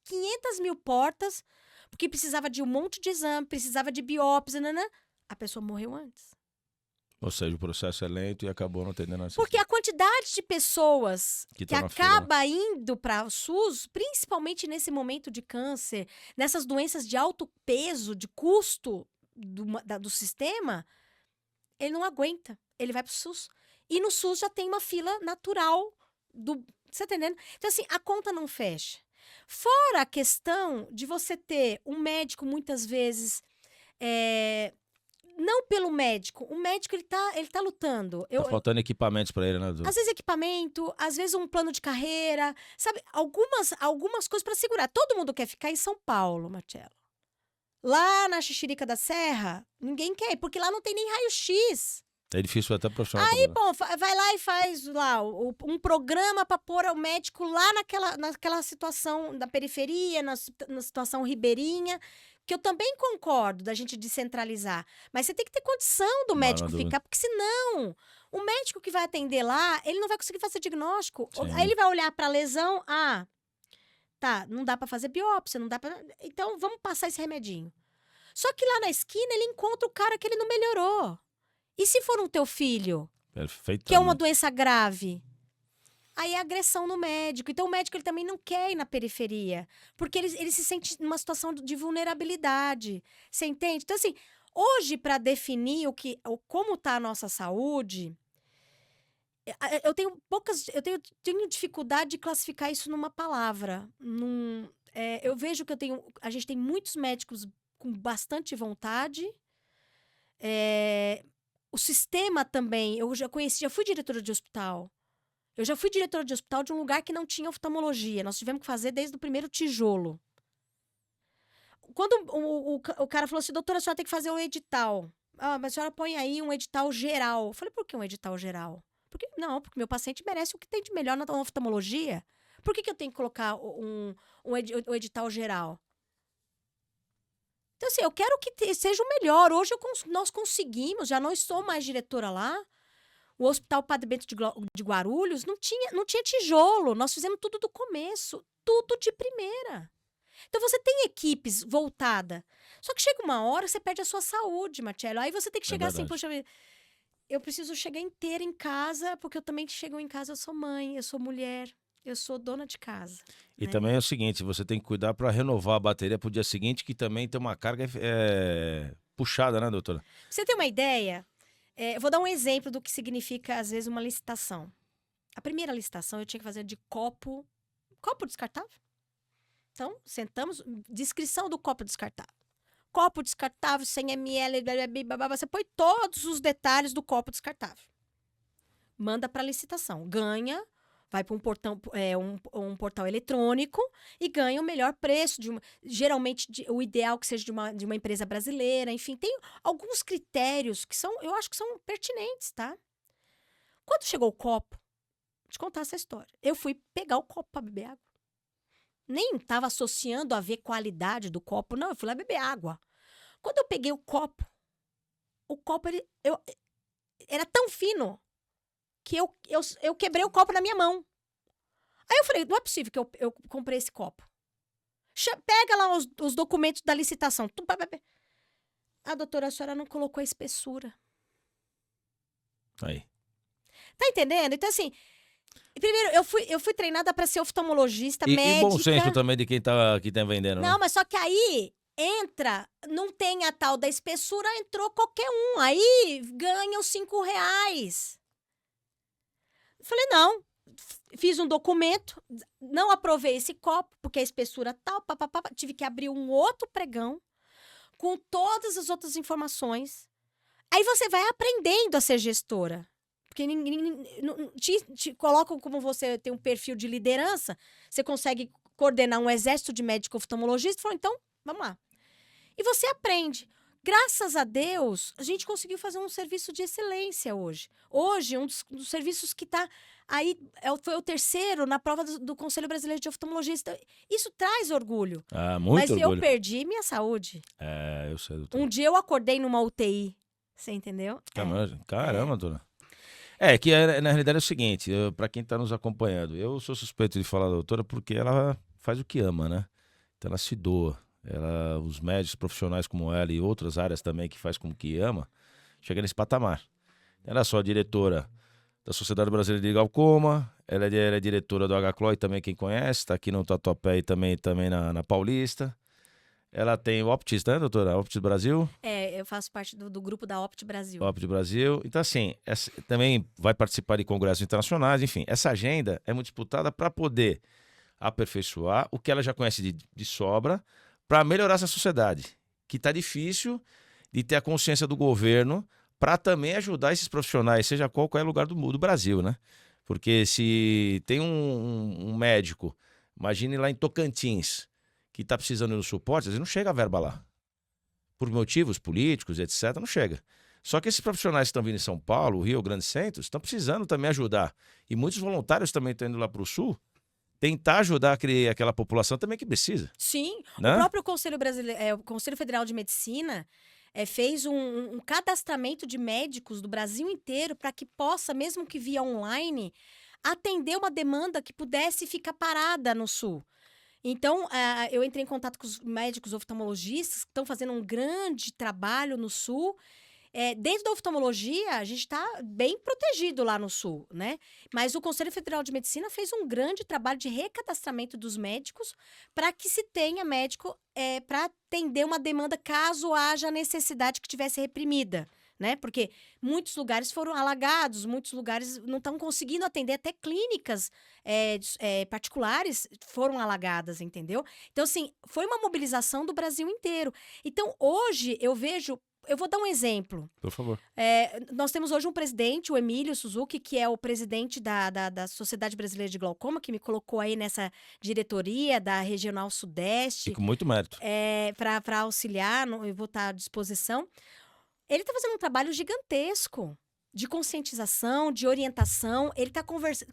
S2: 500 mil portas, porque precisava de um monte de exame, precisava de biópsia, nanã. A pessoa morreu antes.
S1: Ou seja, o processo é lento e acabou não atendendo a
S2: Porque a quantidade de pessoas
S1: Que
S2: que
S1: estão na fila, né?
S2: acaba indo para o SUS, principalmente nesse momento de câncer, nessas doenças de alto peso, de custo do sistema, ele não aguenta. Ele vai para o SUS. E no SUS já tem uma fila natural do. Você tá entendendo? Então, assim, a conta não fecha. Fora a questão de você ter um médico, muitas vezes. Não pelo médico. O médico, ele tá lutando.
S1: Tá faltando equipamentos pra ele, né, doutor?
S2: Às vezes equipamento, às vezes um plano de carreira, sabe? Algumas coisas para segurar. Todo mundo quer ficar em São Paulo, Marcelo. Lá na Xixirica da Serra, ninguém quer, porque lá não tem nem raio-x.
S1: É difícil até profissional
S2: Aí,
S1: trabalhar.
S2: bom, vai lá e faz lá um programa para pôr o médico lá naquela situação da periferia, na situação ribeirinha, que eu também concordo da gente descentralizar. Mas você tem que ter condição do médico
S1: Maravilha.
S2: ficar, porque senão o médico que vai atender lá, ele não vai conseguir fazer diagnóstico.
S1: Sim.
S2: Aí ele vai olhar para a lesão, tá, não dá para fazer biópsia, não dá para. Então vamos passar esse remedinho. Só que lá na esquina ele encontra o cara que ele não melhorou. E se for um teu filho,
S1: Perfeito.
S2: que é uma doença grave? Aí é agressão no médico. Então, o médico ele também não quer ir na periferia. Porque ele se sente numa situação de vulnerabilidade. Você entende? Então, assim, Hoje, para definir como está a nossa saúde, eu tenho dificuldade de classificar isso numa palavra. Eu vejo que a gente tem muitos médicos com bastante vontade. O sistema também, já fui diretora de hospital. Eu já fui diretora de hospital de um lugar que não tinha oftalmologia. Nós tivemos que fazer desde o primeiro tijolo. Quando o cara falou assim, doutora, a senhora tem que fazer um edital. Ah, mas a senhora põe aí um edital geral. Eu falei, por que um edital geral? Porque meu paciente merece o que tem de melhor na oftalmologia. Por que eu tenho que colocar um edital geral? Então, assim, eu quero que seja o melhor. Hoje nós conseguimos, já não estou mais diretora lá. O Hospital Padre Bento de Guarulhos não tinha tijolo. Nós fizemos tudo do começo, tudo de primeira. Então, você tem equipes voltadas. Só que chega uma hora que você perde a sua saúde, Marcelo. Aí você tem que chegar assim, poxa, eu preciso chegar inteira em casa, porque eu também chego em casa, eu sou mãe, eu sou mulher, eu sou dona de casa.
S1: E
S2: né?
S1: também é o seguinte, você tem que cuidar para renovar a bateria pro dia seguinte, que também tem uma carga puxada, né, doutora?
S2: Pra você ter uma ideia, eu vou dar um exemplo do que significa, às vezes, uma licitação. A primeira licitação eu tinha que fazer de copo descartável. Então, sentamos, descrição do copo descartável. Copo descartável, 100 ml, você põe todos os detalhes do copo descartável. Manda para licitação. Ganha, vai para um portal eletrônico e ganha o melhor preço. Geralmente, o ideal que seja de uma empresa brasileira. Enfim, tem alguns critérios que eu acho que são pertinentes, tá? Quando chegou o copo, vou te contar essa história. Eu fui pegar o copo para beber água. Nem estava associando a ver qualidade do copo, não. Eu fui lá beber água. Quando eu peguei o copo era tão fino que eu quebrei o copo na minha mão. Aí eu falei, não é possível que eu comprei esse copo. Pega lá os documentos da licitação. A doutora, a senhora não colocou a espessura.
S1: Aí.
S2: Tá entendendo? Então, assim, primeiro, eu fui treinada para ser oftalmologista, médica.
S1: E bom senso também de quem tá vendendo,
S2: Não,
S1: né?
S2: mas só que aí não tem a tal da espessura, entrou qualquer um. Aí ganha os R$5. Falei, não. Fiz um documento, não aprovei esse copo, porque a espessura tal, tive que abrir um outro pregão com todas as outras informações. Aí você vai aprendendo a ser gestora. Porque te colocam como você tem um perfil de liderança, você consegue coordenar um exército de médico oftalmologista, falou, então, vamos lá. E você aprende. Graças a Deus, a gente conseguiu fazer um serviço de excelência hoje. Hoje, um dos serviços que está aí, foi o terceiro na prova do Conselho Brasileiro de Oftalmologia. Isso traz orgulho.
S1: Ah, muito orgulho.
S2: Mas eu perdi minha saúde.
S1: Eu sei, doutor.
S2: Um dia eu acordei numa UTI. Você entendeu?
S1: Caramba, doutora. Que na realidade é o seguinte, para quem está nos acompanhando, eu sou suspeito de falar da doutora porque ela faz o que ama, né? Então ela se doa. Os médicos profissionais como ela e outras áreas também que faz como que ama, chega nesse patamar. Ela é só diretora da Sociedade Brasileira de Glaucoma, ela é diretora do HCLOI, também quem conhece, está aqui no Tatuapé e também na Paulista. Ela tem o Optis, né, doutora? Optis Brasil.
S2: Eu faço parte do grupo da Optis Brasil.
S1: Optis Brasil. Então, assim, também vai participar de congressos internacionais. Enfim, essa agenda é muito disputada para poder aperfeiçoar o que ela já conhece de sobra para melhorar essa sociedade, que está difícil de ter a consciência do governo para também ajudar esses profissionais, seja qualquer lugar do Brasil, né? Porque se tem um médico, imagine lá em Tocantins, que está precisando do suporte, às vezes não chega a verba lá. Por motivos políticos, etc., não chega. Só que esses profissionais que estão vindo em São Paulo, Rio Grande Centro, estão precisando também ajudar. E muitos voluntários também estão indo lá para o Sul, tentar ajudar aquela população também que precisa.
S2: Sim,
S1: né?
S2: O próprio Conselho Brasileiro, o Conselho Federal de Medicina fez um cadastramento de médicos do Brasil inteiro para que possa, mesmo que via online, atender uma demanda que pudesse ficar parada no Sul. Então, eu entrei em contato com os médicos oftalmologistas que estão fazendo um grande trabalho no Sul dentro da oftalmologia, a gente está bem protegido lá no Sul, né? Mas o Conselho Federal de Medicina fez um grande trabalho de recadastramento dos médicos para que se tenha médico para atender uma demanda caso haja necessidade que tivesse reprimida, né? Porque muitos lugares foram alagados, muitos lugares não estão conseguindo atender, até clínicas particulares foram alagadas, entendeu? Então, assim, foi uma mobilização do Brasil inteiro. Então, hoje, eu vejo. Eu vou dar um exemplo.
S1: Por favor.
S2: Nós temos hoje um presidente, o Emílio Suzuki, que é o presidente da Sociedade Brasileira de Glaucoma, que me colocou aí nessa diretoria da Regional Sudeste.
S1: E com muito mérito.
S2: Para auxiliar, eu vou estar à disposição. Ele está fazendo um trabalho gigantesco de conscientização, de orientação. Ele está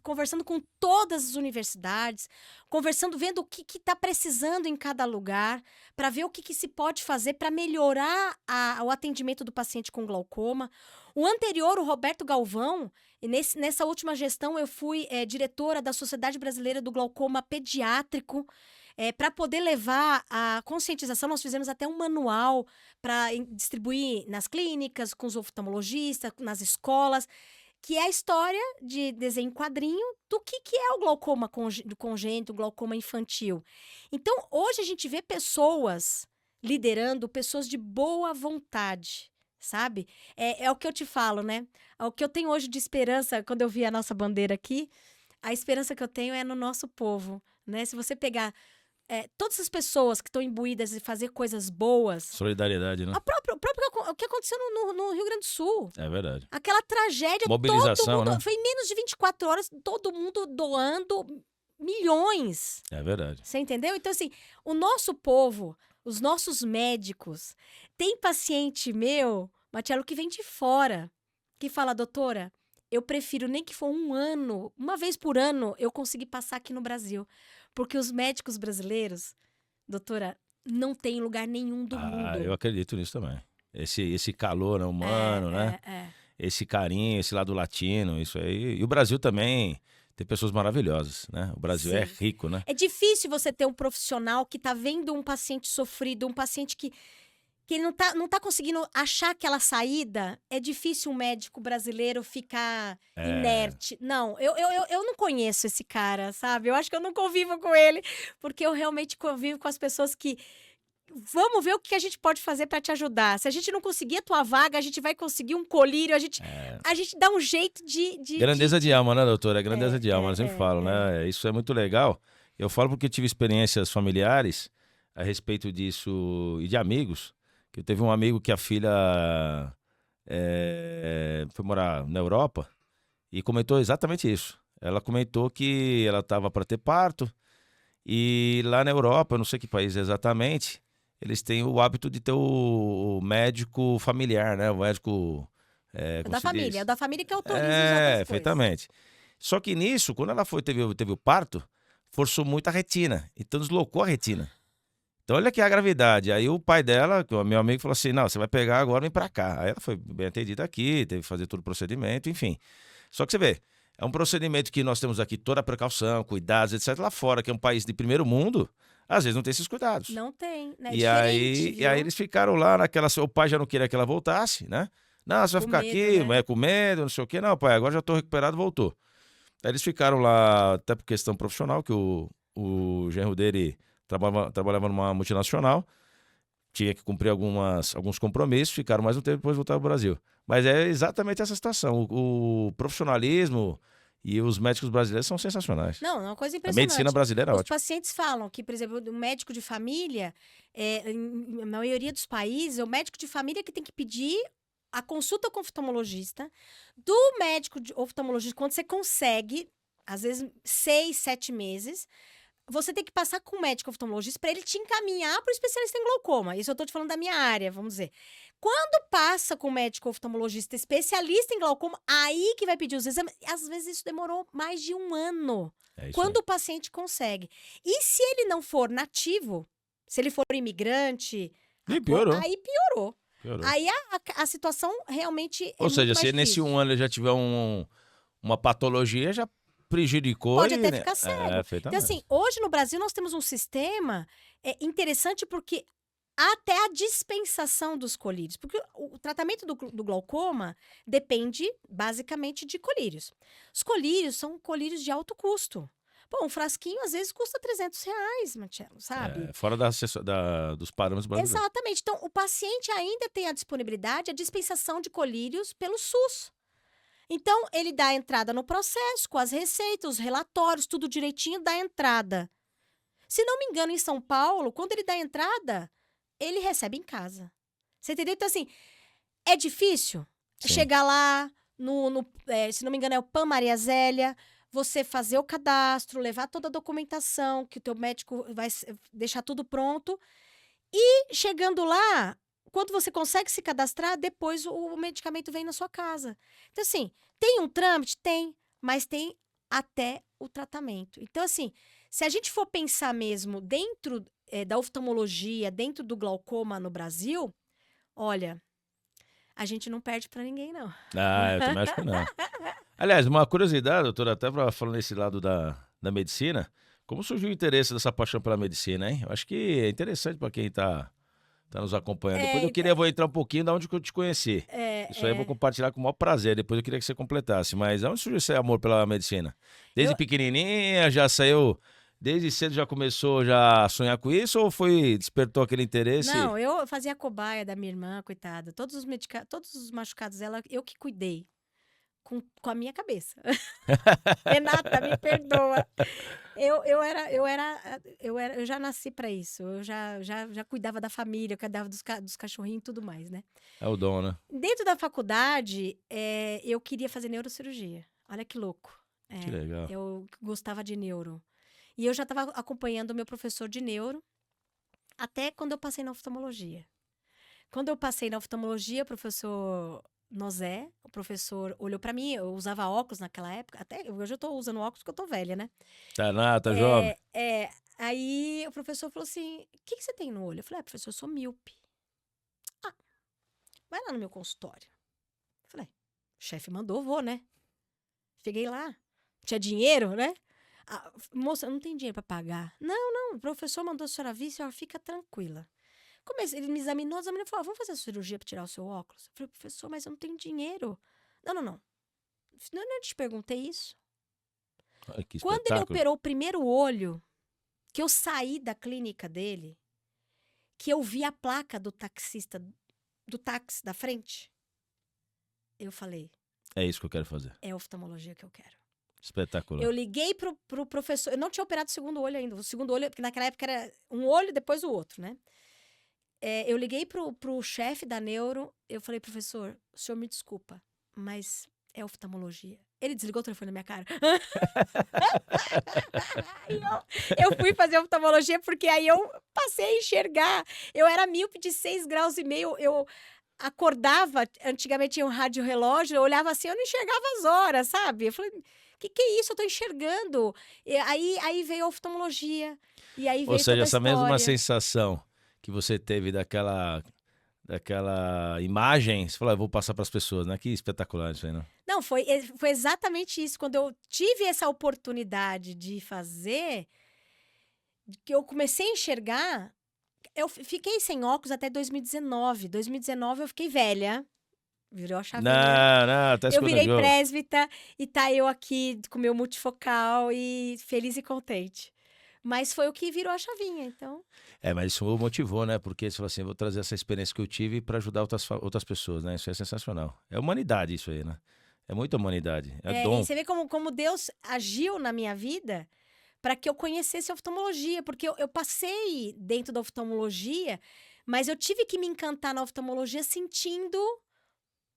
S2: conversando com todas as universidades, vendo o que está precisando em cada lugar, para ver o que se pode fazer para melhorar o atendimento do paciente com glaucoma. O anterior, o Roberto Galvão, nessa última gestão eu fui diretora da Sociedade Brasileira do Glaucoma Pediátrico. Para poder levar a conscientização, nós fizemos até um manual para distribuir nas clínicas, com os oftalmologistas, nas escolas, que é a história de desenho em quadrinho do que é o glaucoma congênito, o glaucoma infantil. Então, hoje a gente vê pessoas liderando, pessoas de boa vontade, sabe? É o que eu te falo, né? O que eu tenho hoje de esperança, quando eu vi a nossa bandeira aqui, a esperança que eu tenho é no nosso povo, né? Se você pegar todas as pessoas que estão imbuídas de fazer coisas boas.
S1: Solidariedade, né?
S2: O que aconteceu no Rio Grande do Sul.
S1: É verdade.
S2: Aquela tragédia.
S1: Mobilização,
S2: todo mundo,
S1: né?
S2: foi em menos de 24 horas, todo mundo doando milhões.
S1: É verdade.
S2: Você entendeu? Então, assim, o nosso povo, os nossos médicos, tem paciente meu, Marcelo, que vem de fora, que fala, doutora, eu prefiro nem que for um ano, uma vez por ano, eu conseguir passar aqui no Brasil. Porque os médicos brasileiros, doutora, não tem em lugar nenhum do mundo.
S1: Eu acredito nisso também. Esse calor humano, né? Esse carinho, esse lado latino, isso aí. E o Brasil também tem pessoas maravilhosas, né? O Brasil é rico, né?
S2: É difícil você ter um profissional que tá vendo um paciente sofrido, um paciente que não tá conseguindo achar aquela saída. É difícil um médico brasileiro ficar inerte. Não, eu não conheço esse cara, sabe? Eu acho que eu não convivo com ele, porque eu realmente convivo com as pessoas que... Vamos ver o que a gente pode fazer para te ajudar. Se a gente não conseguir a tua vaga, a gente vai conseguir um colírio, a gente dá um jeito de...
S1: Grandeza de alma, né, doutora? Grandeza de alma, eu sempre falo, né? Isso é muito legal. Eu falo porque tive experiências familiares a respeito disso e de amigos. Que eu teve um amigo que a filha foi morar na Europa e comentou exatamente isso. Ela comentou que ela estava para ter parto e lá na Europa, eu não sei que país exatamente, eles têm o hábito de ter o médico familiar, né? O médico...
S2: É
S1: como
S2: da
S1: se
S2: família,
S1: diz?
S2: é da família que autoriza as outras coisas.
S1: Perfeitamente. Só que nisso, quando ela teve o parto, forçou muito a retina, então deslocou a retina. Então, olha aqui a gravidade. Aí o pai dela, que é o meu amigo, falou assim, não, você vai pegar agora e vem pra cá. Aí ela foi bem atendida aqui, teve que fazer todo o procedimento, enfim. Só que você vê, é um procedimento que nós temos aqui toda a precaução, cuidados, etc. Lá fora, que é um país de primeiro mundo, às vezes não tem esses cuidados.
S2: Não tem, né?
S1: E aí eles ficaram lá naquela... O pai já não queria que ela voltasse, né? Não, você vai ficar aqui,
S2: né?
S1: Com medo, não sei o quê. Não, pai, agora já tô recuperado, voltou. Aí eles ficaram lá, até por questão profissional, que o genro dele... Trabalhava numa multinacional, tinha que cumprir alguns compromissos, ficaram mais um tempo e depois voltaram ao Brasil. Mas é exatamente essa situação. O profissionalismo e os médicos brasileiros são sensacionais.
S2: Não, é uma coisa
S1: A
S2: impressionante.
S1: medicina brasileira é
S2: Os
S1: ótima.
S2: pacientes falam que, por exemplo, o médico de família, na maioria dos países, é o médico de família que tem que pedir a consulta com o oftalmologista, do médico oftalmologista, quando você consegue, às vezes 6, 7 meses, você tem que passar com o médico oftalmologista para ele te encaminhar para o especialista em glaucoma. Isso eu estou te falando da minha área, vamos dizer. Quando passa com o médico oftalmologista especialista em glaucoma, aí que vai pedir os exames. Às vezes isso demorou mais de um ano. Quando o paciente consegue. E se ele não for nativo, se ele for imigrante,
S1: aí piorou.
S2: Aí piorou. Aí a situação realmente
S1: Ou seja,
S2: muito mais
S1: se nesse
S2: difícil.
S1: um ano ele já tiver uma patologia, já prejudicou.
S2: Pode até ficar cego.
S1: Então,
S2: assim, hoje no Brasil nós temos um sistema interessante porque até a dispensação dos colírios. Porque o tratamento do glaucoma depende basicamente de colírios. Os colírios são colírios de alto custo. Pô, um frasquinho às vezes custa R$ 300, Marcelo, sabe?
S1: Fora dos parâmetros brasileiros.
S2: Exatamente. Então, o paciente ainda tem a disponibilidade, a dispensação de colírios pelo SUS. Então, ele dá a entrada no processo, com as receitas, os relatórios, tudo direitinho, dá a entrada. Se não me engano, em São Paulo, quando ele dá a entrada, ele recebe em casa. Você entendeu? Então, assim, é difícil
S1: Sim.
S2: chegar lá, se não me engano, é o PAN Maria Zélia, você fazer o cadastro, levar toda a documentação, que o teu médico vai deixar tudo pronto. E chegando lá, quando você consegue se cadastrar, depois o medicamento vem na sua casa. Então, assim, tem um trâmite? Tem, mas tem até o tratamento. Então, assim, se a gente for pensar mesmo dentro da oftalmologia, dentro do glaucoma no Brasil, olha, a gente não perde para ninguém, não.
S1: Eu também acho que não. Aliás, uma curiosidade, doutora, até falando nesse lado da medicina, como surgiu o interesse dessa paixão pela medicina, hein? Eu acho que é interessante para quem tá nos acompanhando. Depois eu vou entrar um pouquinho de onde que eu te conheci. Isso aí eu vou compartilhar com o maior prazer. Depois eu queria que você completasse. Mas onde surgiu esse amor pela medicina? Desde pequenininha, já saiu... Desde cedo já começou já a sonhar com isso ou despertou aquele interesse?
S2: Não, eu fazia cobaia da minha irmã, coitada. Todos os machucados dela, eu que cuidei. Com a minha cabeça. Renata, me perdoa. Eu já nasci para isso. Eu já cuidava da família, eu cuidava dos cachorrinhos e tudo mais, né?
S1: É o dom, né?
S2: Dentro da faculdade, eu queria fazer neurocirurgia. Olha que louco.
S1: Que legal.
S2: Eu gostava de neuro. E eu já estava acompanhando o meu professor de neuro até quando eu passei na oftalmologia. Quando eu passei na oftalmologia, o professor Nozé, o professor olhou para mim, eu usava óculos naquela época, até hoje eu tô usando óculos porque eu tô velha, né?
S1: Tá jovem.
S2: Aí o professor falou assim, o que você tem no olho? Eu falei, professor, eu sou míope. Vai lá no meu consultório. Eu falei, o chefe mandou, vou, né? Cheguei lá, tinha dinheiro, né? Moça, eu não tenho dinheiro para pagar. Não, o professor mandou a senhora vir, a senhora fica tranquila. Ele me examinou e falou, vamos fazer a cirurgia para tirar o seu óculos? Eu falei, professor, mas eu não tenho dinheiro. Não. Eu te perguntei isso.
S1: Ai, que
S2: Quando ele
S1: espetáculo.
S2: operou o primeiro olho, que eu saí da clínica dele, que eu vi a placa do taxista, do táxi da frente, eu falei,
S1: É isso que eu quero fazer.
S2: é oftalmologia que eu quero.
S1: Espetacular.
S2: Eu liguei pro professor, eu não tinha operado o segundo olho ainda, o segundo olho, porque naquela época era um olho, depois o outro, né? Eu liguei pro chefe da neuro, eu falei, professor, o senhor me desculpa, mas é oftalmologia. Ele desligou o telefone na minha cara. eu fui fazer oftalmologia porque aí eu passei a enxergar. Eu era míope de 6,5 graus, eu acordava, antigamente tinha um rádio relógio, eu olhava assim, eu não enxergava as horas, sabe? Eu falei, que é isso? Eu tô enxergando. Aí veio a oftalmologia, e aí veio
S1: Ou seja,
S2: toda a
S1: essa mesma
S2: história.
S1: sensação que você teve daquela imagem, você falou, eu vou passar para as pessoas, né? Que espetacular isso aí, né?
S2: Não, foi exatamente isso. Quando eu tive essa oportunidade de fazer, que eu comecei a enxergar, eu fiquei sem óculos até 2019. 2019 eu fiquei velha. Virou a chavinha.
S1: Não, tá
S2: Eu virei
S1: escondendo.
S2: presbita e tá eu aqui com meu multifocal e feliz e contente. Mas foi o que virou a chavinha, então.
S1: Mas isso motivou, né? Porque você falou assim, vou trazer essa experiência que eu tive para ajudar outras pessoas, né? Isso é sensacional. É humanidade isso aí, né? É muita humanidade. É dom.
S2: E você vê como Deus agiu na minha vida para que eu conhecesse a oftalmologia, porque eu passei dentro da oftalmologia, mas eu tive que me encantar na oftalmologia sentindo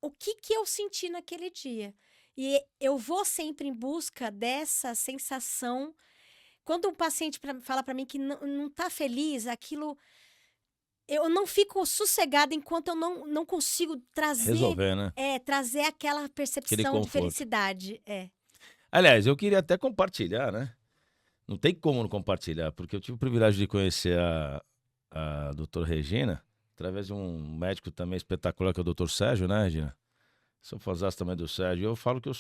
S2: o que eu senti naquele dia. E eu vou sempre em busca dessa sensação. Quando um paciente fala para mim que não tá feliz, aquilo... Eu não fico sossegada enquanto eu não consigo trazer...
S1: Resolver, né?
S2: Trazer aquela percepção de felicidade.
S1: Aliás, eu queria até compartilhar, né? Não tem como não compartilhar, porque eu tive o privilégio de conhecer a doutora Regina, através de um médico também espetacular, que é o doutor Sérgio, né, Regina? Sou fãzaço também do Sérgio. Eu falo que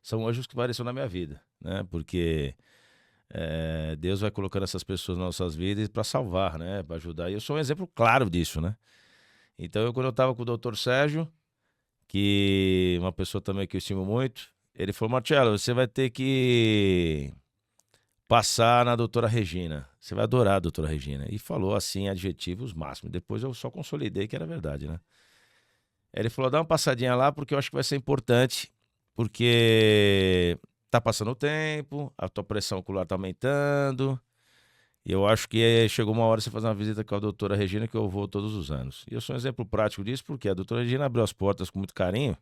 S1: são anjos que apareceram na minha vida, né? Porque Deus vai colocando essas pessoas nas nossas vidas para salvar, né? Para ajudar. E eu sou um exemplo claro disso, né? Então, quando eu estava com o doutor Sérgio, que uma pessoa também que eu estimo muito, ele falou: Marcelo, você vai ter que passar na doutora Regina. Você vai adorar a doutora Regina. E falou assim, adjetivos máximos. Depois eu só consolidei que era verdade, né? Ele falou: dá uma passadinha lá porque eu acho que vai ser importante, porque tá passando o tempo, a tua pressão ocular tá aumentando. E eu acho que chegou uma hora de você fazer uma visita com a doutora Regina, que eu vou todos os anos. E eu sou um exemplo prático disso, porque a doutora Regina abriu as portas com muito carinho,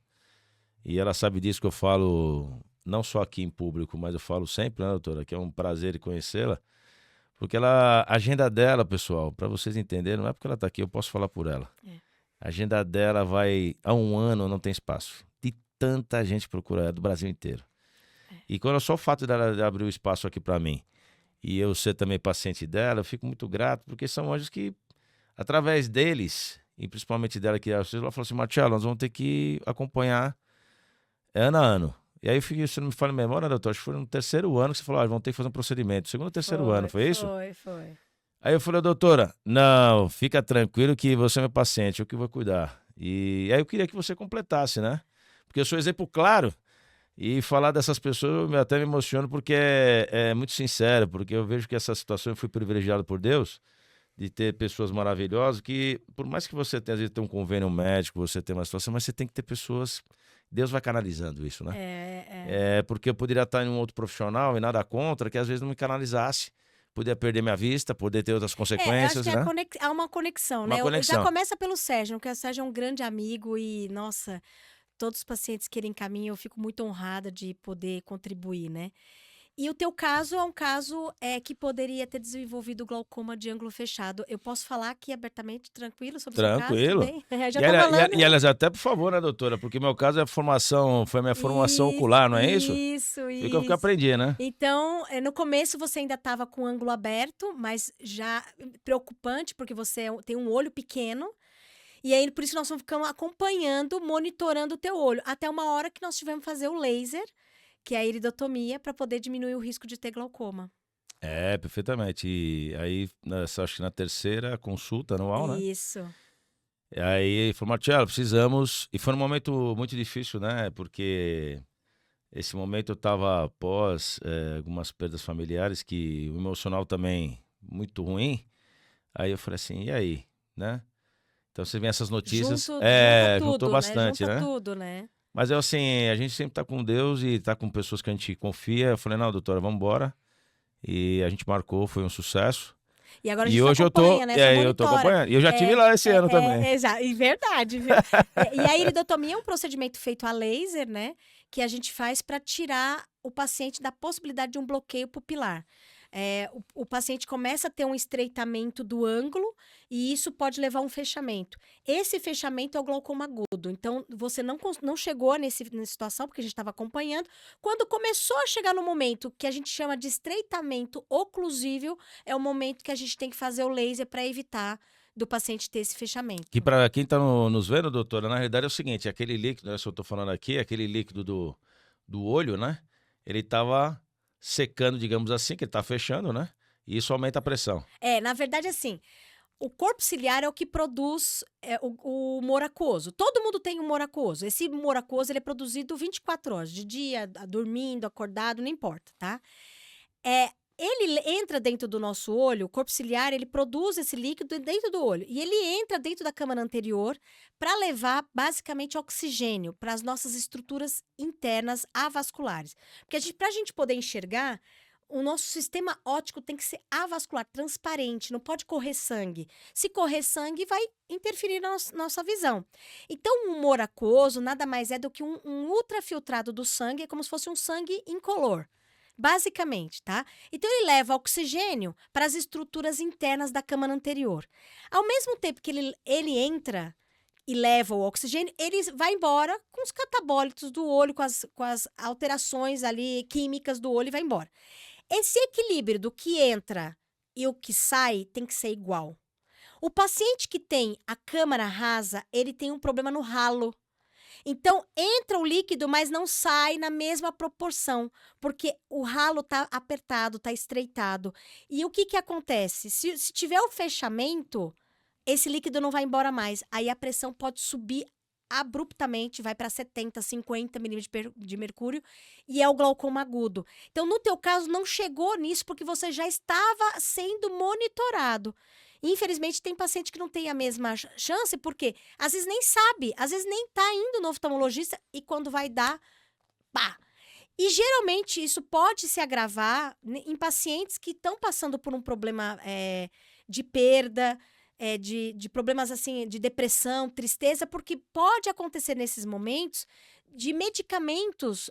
S1: e ela sabe disso que eu falo, não só aqui em público, mas eu falo sempre, né, doutora, que é um prazer conhecê-la, porque a agenda dela, pessoal, para vocês entenderem, não é porque ela tá aqui, eu posso falar por ela. A agenda dela vai, há um ano não tem espaço, de tanta gente procura ela, do Brasil inteiro. E quando só o fato dela abrir o espaço aqui para mim, e eu ser também paciente dela, eu fico muito grato, porque são anjos que, através deles, e principalmente dela, que ela falou assim: Marcelo, nós vamos ter que acompanhar ano a ano. E aí, se não me falha a memória, doutor, acho que foi no terceiro ano que você falou: vão ter que fazer um procedimento. Segundo ou terceiro ano, foi isso?
S2: Foi.
S1: Aí eu falei: doutora, não, fica tranquilo que você é meu paciente, eu que vou cuidar. E aí eu queria que você completasse, né? Porque eu sou exemplo claro. E falar dessas pessoas eu até me emociono porque é muito sincero, porque eu vejo que essa situação eu fui privilegiado por Deus de ter pessoas maravilhosas que, por mais que você tenha, às vezes, ter um convênio médico, você tem uma situação, mas você tem que ter pessoas, Deus vai canalizando isso, né? Porque eu poderia estar em um outro profissional e nada contra, que às vezes não me canalizasse, poderia perder minha vista, poder ter outras
S2: Eu
S1: consequências,
S2: acho que
S1: né?
S2: há uma conexão,
S1: Uma
S2: né? Já
S1: conexão.
S2: começa pelo Sérgio, porque o Sérgio é um grande amigo e, nossa, todos os pacientes que ele encaminha, eu fico muito honrada de poder contribuir, né? E o teu caso é um caso que poderia ter desenvolvido glaucoma de ângulo fechado. Eu posso falar aqui abertamente, tranquilo, sobre o seu caso, tudo
S1: Tranquilo.
S2: bem? Já tô falando.
S1: E aliás, até por favor, né, doutora? Porque meu caso foi minha formação
S2: Isso,
S1: ocular, não é isso?
S2: isso,
S1: Foi o que eu
S2: isso.
S1: aprendi, né?
S2: Então, no começo você ainda estava com o ângulo aberto, mas já preocupante, porque você tem um olho pequeno. E aí, por isso nós ficamos acompanhando, monitorando o teu olho, até uma hora que nós tivemos que fazer o laser, que é a iridotomia, para poder diminuir o risco de ter glaucoma.
S1: Perfeitamente. E aí, acho que na terceira consulta anual, né?
S2: Isso.
S1: E aí ele falou: Marcelo, precisamos. E foi um momento muito difícil, né? Porque esse momento eu estava após algumas perdas familiares, que o emocional também muito ruim. Aí eu falei assim: e aí, né? Então você vê essas notícias,
S2: Junta
S1: juntou
S2: tudo, né?
S1: bastante,
S2: Junta
S1: né?
S2: tudo, né?
S1: Mas é assim, a gente sempre tá com Deus e tá com pessoas que a gente confia. Eu falei: não, doutora, vamos embora. E a gente marcou, foi um sucesso.
S2: E agora a
S1: E
S2: gente
S1: hoje
S2: acompanha, né? Você
S1: eu tô
S2: monitora.
S1: acompanhando. E eu já tive lá esse ano também.
S2: Exato, e verdade, viu? E a iridotomia é um procedimento feito a laser, né? Que a gente faz para tirar o paciente da possibilidade de um bloqueio pupilar. O paciente começa a ter um estreitamento do ângulo e isso pode levar a um fechamento. Esse fechamento é o glaucoma agudo. Então, você não chegou nessa situação, porque a gente estava acompanhando. Quando começou a chegar no momento que a gente chama de estreitamento oclusível, é o momento que a gente tem que fazer o laser para evitar do paciente ter esse fechamento.
S1: Que para quem tá nos vendo, doutora, na realidade é o seguinte: aquele líquido, né, se eu tô falando aqui, aquele líquido do olho, né? Ele tava secando, digamos assim, que ele tá fechando, né? E isso aumenta a pressão.
S2: Na verdade, assim, o corpo ciliar é o que produz o humor aquoso. Todo mundo tem humor aquoso. Esse humor aquoso ele é produzido 24 horas, de dia, dormindo, acordado, não importa, tá? Ele entra dentro do nosso olho, o corpo ciliar, ele produz esse líquido dentro do olho. E ele entra dentro da câmara anterior para levar, basicamente, oxigênio para as nossas estruturas internas avasculares. Porque para a gente poder enxergar, o nosso sistema óptico tem que ser avascular, transparente, não pode correr sangue. Se correr sangue, vai interferir na nossa visão. Então, o humor aquoso nada mais é do que um ultrafiltrado do sangue, é como se fosse um sangue incolor. Basicamente, tá? Então, ele leva oxigênio para as estruturas internas da câmara anterior. Ao mesmo tempo que ele entra e leva o oxigênio, ele vai embora com os catabólitos do olho, com as alterações ali químicas do olho e vai embora. Esse equilíbrio do que entra e o que sai tem que ser igual. O paciente que tem a câmara rasa, ele tem um problema no ralo. Então, entra o líquido, mas não sai na mesma proporção, porque o ralo tá apertado, tá estreitado. E o que que acontece? Se tiver o fechamento, esse líquido não vai embora mais. Aí a pressão pode subir abruptamente, vai para 70, 50 milímetros de mercúrio, e é o glaucoma agudo. Então, no teu caso, não chegou nisso porque você já estava sendo monitorado. Infelizmente, tem paciente que não tem a mesma chance, porque às vezes nem sabe, às vezes nem tá indo no oftalmologista, e quando vai dar, pá! E geralmente isso pode se agravar em pacientes que estão passando por um problema de perda, de problemas assim, de depressão, tristeza, porque pode acontecer nesses momentos de medicamentos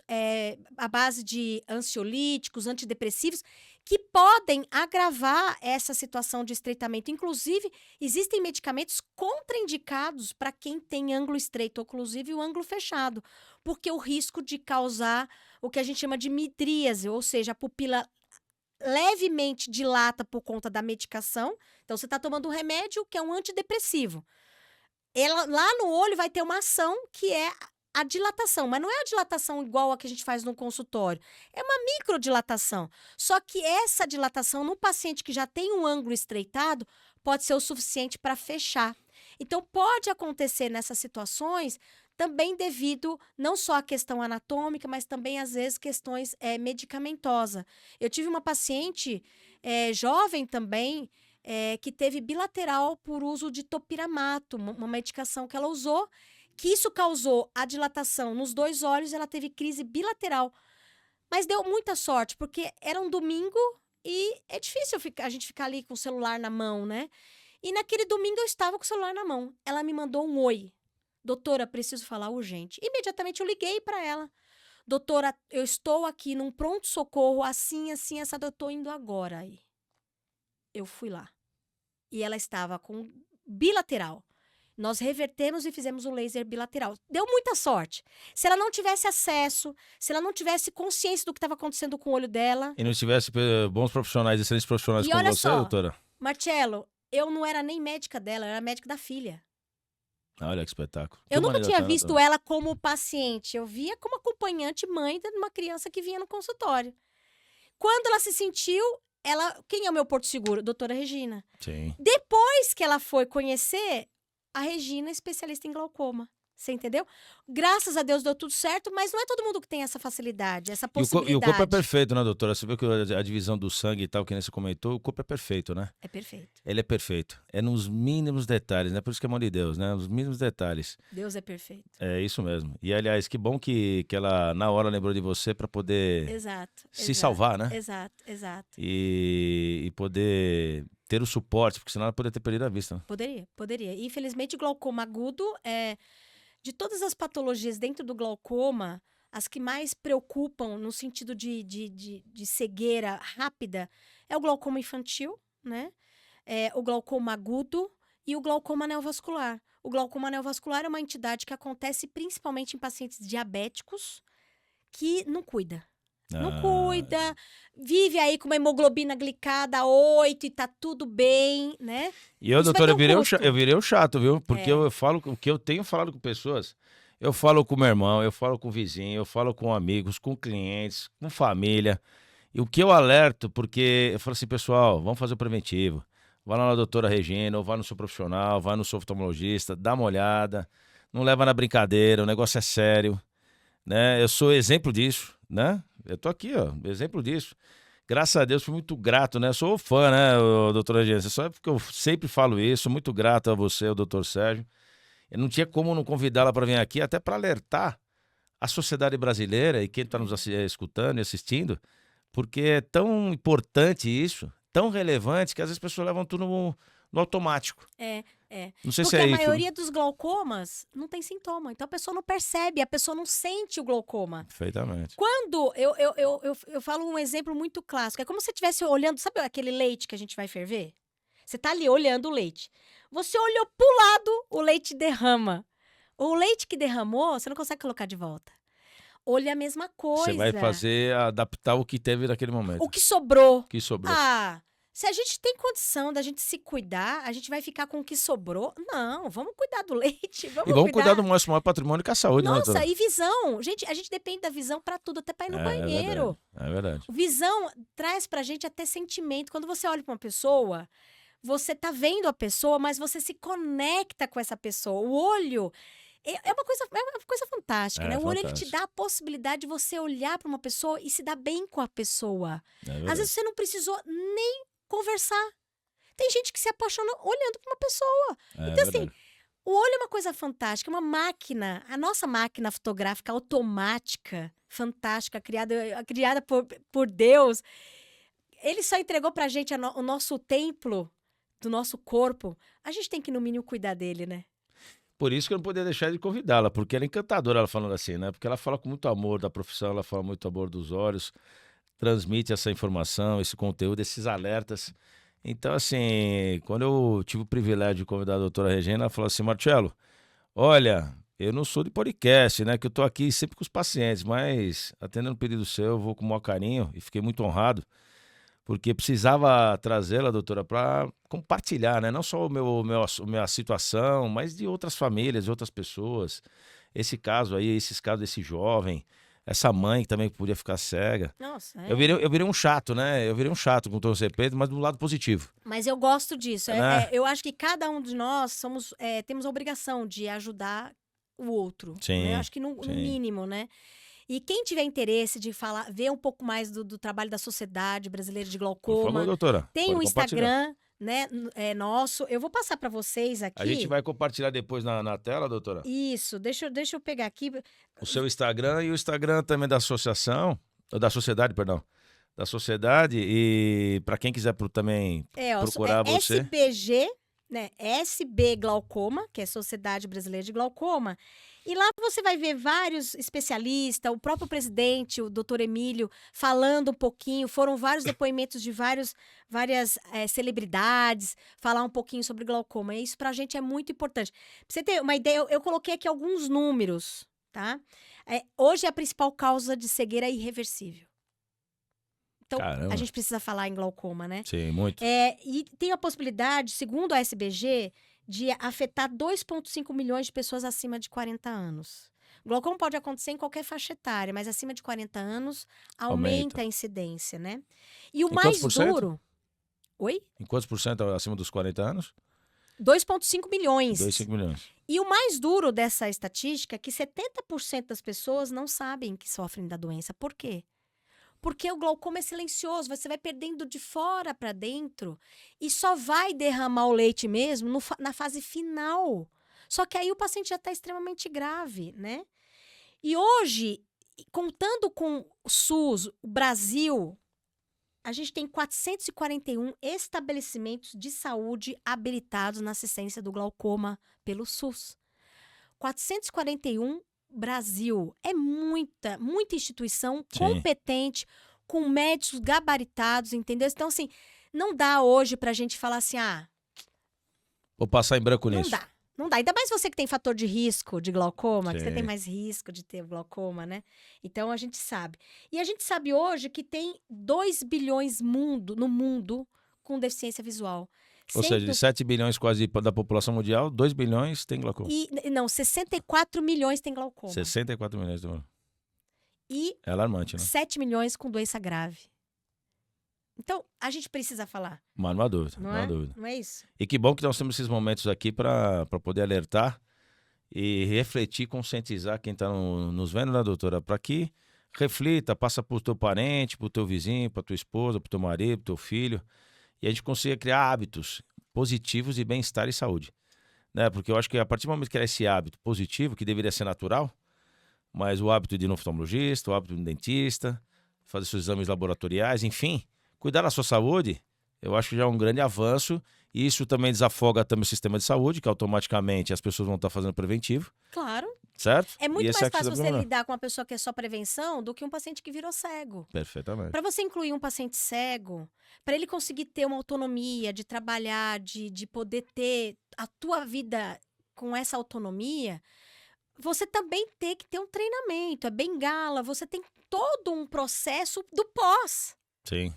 S2: à base de ansiolíticos, antidepressivos, que podem agravar essa situação de estreitamento. Inclusive, existem medicamentos contraindicados para quem tem ângulo estreito, inclusive o ângulo fechado, porque o risco de causar o que a gente chama de midríase, ou seja, a pupila levemente dilata por conta da medicação. Então, você está tomando um remédio que é um antidepressivo. Lá no olho vai ter uma ação que é a dilatação, mas não é a dilatação igual a que a gente faz no consultório. É uma microdilatação. Só que essa dilatação, no paciente que já tem um ângulo estreitado, pode ser o suficiente para fechar. Então, pode acontecer nessas situações também devido não só à questão anatômica, mas também, às vezes, questões medicamentosas. Eu tive uma paciente jovem também, que teve bilateral por uso de topiramato, uma medicação que ela usou, que isso causou a dilatação nos 2 olhos, ela teve crise bilateral. Mas deu muita sorte, porque era um domingo e é difícil a gente ficar ali com o celular na mão, né? E naquele domingo eu estava com o celular na mão. Ela me mandou um oi. Doutora, preciso falar urgente. Imediatamente eu liguei para ela. Doutora, eu estou aqui num pronto-socorro, assim, essa eu tô indo agora aí. Eu fui lá. E ela estava com bilateral. Nós revertemos e fizemos o laser bilateral. Deu muita sorte. Se ela não tivesse acesso, se ela não tivesse consciência do que estava acontecendo com o olho dela...
S1: E não tivesse bons profissionais, excelentes profissionais como você, doutora?
S2: Marcelo, eu não era nem médica dela, eu era médica da filha.
S1: Olha que espetáculo.
S2: Eu nunca tinha visto ela como paciente. Eu via como acompanhante mãe de uma criança que vinha no consultório. Quando ela se sentiu, quem é o meu porto seguro? Doutora Regina.
S1: Sim.
S2: Depois que ela foi conhecer, a Regina é especialista em glaucoma. Você entendeu? Graças a Deus deu tudo certo, mas não é todo mundo que tem essa facilidade, essa possibilidade.
S1: E o corpo é perfeito, né, doutora? Você viu que a divisão do sangue e tal, que nem você comentou, o corpo é perfeito, né?
S2: É perfeito.
S1: Ele é perfeito. É nos mínimos detalhes, né? Por isso que é mão de Deus, né? Nos mínimos detalhes.
S2: Deus é perfeito.
S1: É isso mesmo. E, aliás, que bom que ela, na hora, lembrou de você para poder se salvar, né?
S2: Exato.
S1: E poder ter o suporte, porque senão ela poderia ter perdido a vista. Né?
S2: Poderia. Infelizmente, o glaucoma agudo de todas as patologias dentro do glaucoma, as que mais preocupam no sentido de cegueira rápida é o glaucoma infantil, né? O glaucoma agudo e o glaucoma neovascular. O glaucoma neovascular é uma entidade que acontece principalmente em pacientes diabéticos que não cuida. Não cuida, vive aí com uma hemoglobina glicada 8 e tá tudo bem, né?
S1: E eu, doutor, eu virei o chato, viu? Porque eu falo o que eu tenho falado com pessoas. Eu falo com meu irmão, eu falo com o vizinho, eu falo com amigos, com clientes, com família. E o que eu alerto, porque eu falo assim, pessoal, vamos fazer o preventivo. Vai lá na doutora Regina, ou vai no seu profissional, vai no seu oftalmologista, dá uma olhada. Não leva na brincadeira, o negócio é sério. Né? Eu sou exemplo disso, né? Eu tô aqui, ó, exemplo disso. Graças a Deus, fui muito grato, né? Eu sou fã, né, doutora Regina? Só porque eu sempre falo isso, muito grato a você, o doutor Sérgio. Eu não tinha como não convidá-la para vir aqui, até para alertar a sociedade brasileira e quem está nos escutando e assistindo, porque é tão importante isso, tão relevante, que às vezes as pessoas levam tudo no automático.
S2: Não sei se é isso. Porque a maioria dos glaucomas não tem sintoma. Então a pessoa não percebe, a pessoa não sente o glaucoma.
S1: Perfeitamente.
S2: Quando eu falo um exemplo muito clássico, é como se você estivesse olhando, sabe aquele leite que a gente vai ferver? Você tá ali olhando o leite. Você olhou pro lado, o leite derrama. O leite que derramou, você não consegue colocar de volta. Olha a mesma coisa.
S1: Você vai adaptar o que teve naquele momento.
S2: O que sobrou.
S1: O que sobrou.
S2: Se a gente tem condição da gente se cuidar, a gente vai ficar com o que sobrou? Não, vamos cuidar do leite,
S1: E vamos cuidar do nosso maior patrimônio, que é a saúde, né, doutora?
S2: Nossa, e visão. Gente, a gente depende da visão pra tudo, até pra ir no banheiro.
S1: É verdade.
S2: Visão traz pra gente até sentimento. Quando você olha pra uma pessoa, você tá vendo a pessoa, mas você se conecta com essa pessoa. O olho é uma coisa fantástica, né? O olho ele te
S1: fantástico.
S2: dá a possibilidade de você olhar pra uma pessoa e se dar bem com a pessoa.
S1: É
S2: Às
S1: verdade.
S2: vezes você não precisou nem conversar. Tem gente que se apaixona olhando pra uma pessoa.
S1: É
S2: Então, assim,
S1: verdade.
S2: o olho é uma coisa fantástica, uma máquina, a nossa máquina fotográfica automática, fantástica, criada por Deus, ele só entregou pra gente o nosso templo do nosso corpo. A gente tem que, no mínimo, cuidar dele, né?
S1: Por isso que eu não poderia deixar de convidá-la, porque ela é encantadora, ela falando assim, né? Porque ela fala com muito amor da profissão, ela fala muito amor dos olhos, transmite essa informação, esse conteúdo, esses alertas. Então, assim, quando eu tive o privilégio de convidar a doutora Regina, ela falou assim, Marcelo, olha, eu não sou de podcast, né? Que eu tô aqui sempre com os pacientes, mas atendendo o pedido seu, eu vou com o maior carinho e fiquei muito honrado, porque precisava trazê-la, doutora, para compartilhar, né? Não só minha situação, mas de outras famílias, de outras pessoas. Esse caso aí, esses casos desse jovem, essa mãe que também podia ficar cega.
S2: Nossa,
S1: Eu virei um chato, né? Eu virei um chato com todo respeito, mas do lado positivo,
S2: Mas eu gosto disso.
S1: né?
S2: Eu acho que cada um de nós temos a obrigação de ajudar o outro. Né?
S1: Sim,
S2: Eu acho que no
S1: sim.
S2: mínimo, né? E quem tiver interesse de falar, ver um pouco mais do trabalho da Sociedade Brasileira de
S1: Por favor,
S2: Glaucoma,
S1: doutora,
S2: tem
S1: pode
S2: o
S1: compartilhar.
S2: Instagram, né, nosso. Eu vou passar para vocês aqui.
S1: A gente vai compartilhar depois na tela, doutora,
S2: Isso, deixa eu pegar aqui.
S1: o seu Instagram e o Instagram também da associação, ou da sociedade, perdão, da sociedade, e para quem quiser também procurar você.
S2: SBG, né? SB Glaucoma, que é Sociedade Brasileira de Glaucoma. E lá você vai ver vários especialistas, o próprio presidente, o doutor Emílio, falando um pouquinho. Foram vários depoimentos de várias celebridades, falar um pouquinho sobre glaucoma. E isso pra gente é muito importante. Pra você ter uma ideia, eu coloquei aqui alguns números, tá? Hoje é a principal causa de cegueira irreversível. Então,
S1: Caramba.
S2: a gente precisa falar em glaucoma, né?
S1: Sim, muito.
S2: E tem a possibilidade, segundo a SBG, de afetar 2,5 milhões de pessoas acima de 40 anos. O glaucoma pode acontecer em qualquer faixa etária, mas acima de 40 anos aumenta a incidência, né? E o
S1: Em
S2: mais
S1: quantos por cento?
S2: duro... Oi?
S1: Em quantos por cento acima dos 40 anos?
S2: 2,5 milhões.
S1: 2,5 milhões.
S2: E o mais duro dessa estatística é que 70% das pessoas não sabem que sofrem da doença. Por quê? Porque o glaucoma é silencioso, você vai perdendo de fora para dentro e só vai derramar o leite mesmo na fase final. Só que aí o paciente já está extremamente grave, né? E hoje, contando com o SUS, o Brasil, a gente tem 441 estabelecimentos de saúde habilitados na assistência do glaucoma pelo SUS. 441 Brasil. É muita instituição competente, com médicos gabaritados, entendeu? Então, assim, não dá hoje pra gente falar assim,
S1: Vou passar em branco nisso.
S2: Não dá. Ainda mais você que tem fator de risco de glaucoma, que você tem
S1: Sim.
S2: mais risco de ter glaucoma, né? Então, a gente sabe. E a gente sabe hoje que tem 2 bilhões no mundo com deficiência visual.
S1: Ou seja, de 7 bilhões quase da população mundial, 2 bilhões tem glaucoma.
S2: Não, 64 milhões tem glaucoma.
S1: 64 milhões.
S2: E
S1: é alarmante, né?
S2: 7 milhões com doença grave. Então, a gente precisa falar.
S1: Mas não há dúvida, não há dúvida.
S2: Não é isso?
S1: E que bom que nós temos esses momentos aqui para poder alertar e refletir, conscientizar quem está nos vendo, né, doutora? Para que reflita, passa para o teu parente, para o teu vizinho, para tua esposa, para o teu marido, para o teu filho, e a gente consiga criar hábitos positivos de bem-estar e saúde. Né? Porque eu acho que a partir do momento que é esse hábito positivo, que deveria ser natural, mas o hábito de ir no oftalmologista, o hábito de um dentista, fazer seus exames laboratoriais, enfim, cuidar da sua saúde, eu acho que já é um grande avanço, e isso também desafoga também o sistema de saúde, que automaticamente as pessoas vão estar fazendo preventivo.
S2: Claro.
S1: Certo?
S2: É muito mais fácil você lidar com uma pessoa que é só prevenção do que um paciente que virou cego.
S1: Perfeitamente.
S2: Para você incluir um paciente cego, para ele conseguir ter uma autonomia de trabalhar, de poder ter a tua vida com essa autonomia, você também tem que ter um treinamento, é bengala, você tem todo um processo do pós.
S1: Sim.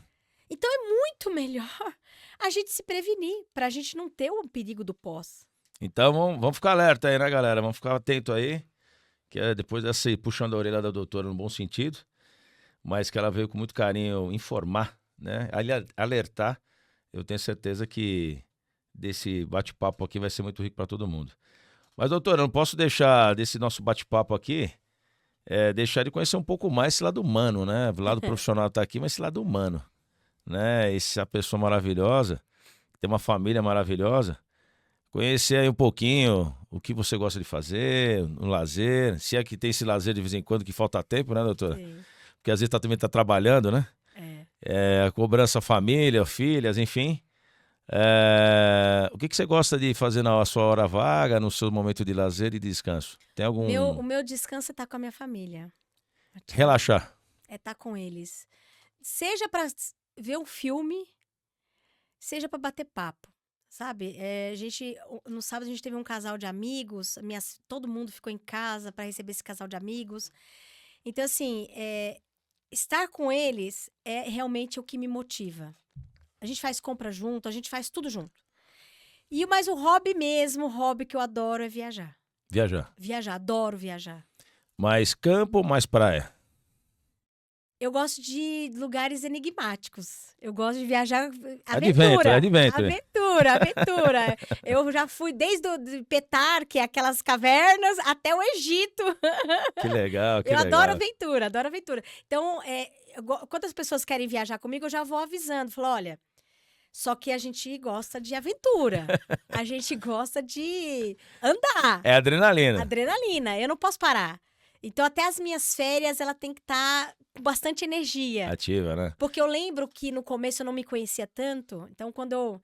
S2: Então é muito melhor a gente se prevenir, para a gente não ter o perigo do pós.
S1: Então vamos ficar alerta aí, né, galera? Vamos ficar atento aí, que é depois dessa aí, puxando a orelha da doutora no bom sentido, mas que ela veio com muito carinho informar, né? Alertar. Eu tenho certeza que desse bate-papo aqui vai ser muito rico para todo mundo. Mas, doutora, eu não posso deixar desse nosso bate-papo aqui, deixar de conhecer um pouco mais esse lado humano, né? O lado profissional tá aqui, mas esse lado humano, né? Essa pessoa maravilhosa, tem uma família maravilhosa. Conhecer aí um pouquinho o que você gosta de fazer, no lazer, se é que tem esse lazer de vez em quando que falta tempo, né, doutora?
S2: Sim.
S1: Porque às vezes também tá trabalhando, né? A cobrança família, filhas, enfim. O que você gosta de fazer na sua hora vaga, no seu momento de lazer e descanso? Tem algum...
S2: O meu descanso é estar com a minha família.
S1: Relaxar.
S2: É estar com eles. Seja para ver um filme, seja para bater papo, sabe? No sábado a gente teve um casal de amigos, todo mundo ficou em casa para receber esse casal de amigos. Então, assim, estar com eles é realmente o que me motiva. A gente faz compra junto, a gente faz tudo junto. Mas o hobby mesmo, o hobby que eu adoro é viajar.
S1: Viajar.
S2: Viajar, adoro viajar.
S1: Mais campo ou mais praia?
S2: Eu gosto de lugares enigmáticos. Eu gosto de viajar
S1: Adventure.
S2: Aventura. Eu já fui desde o Petar, que é aquelas cavernas, até o Egito.
S1: Que legal, que
S2: eu
S1: legal.
S2: Adoro aventura. Então, quando as pessoas querem viajar comigo, eu já vou avisando. Falo, olha, só que a gente gosta de aventura. A gente gosta de andar.
S1: É adrenalina.
S2: Adrenalina. Eu não posso parar. Então, até as minhas férias, ela tem que estar com bastante energia.
S1: Ativa, né?
S2: Porque eu lembro que no começo eu não me conhecia tanto. Então, quando eu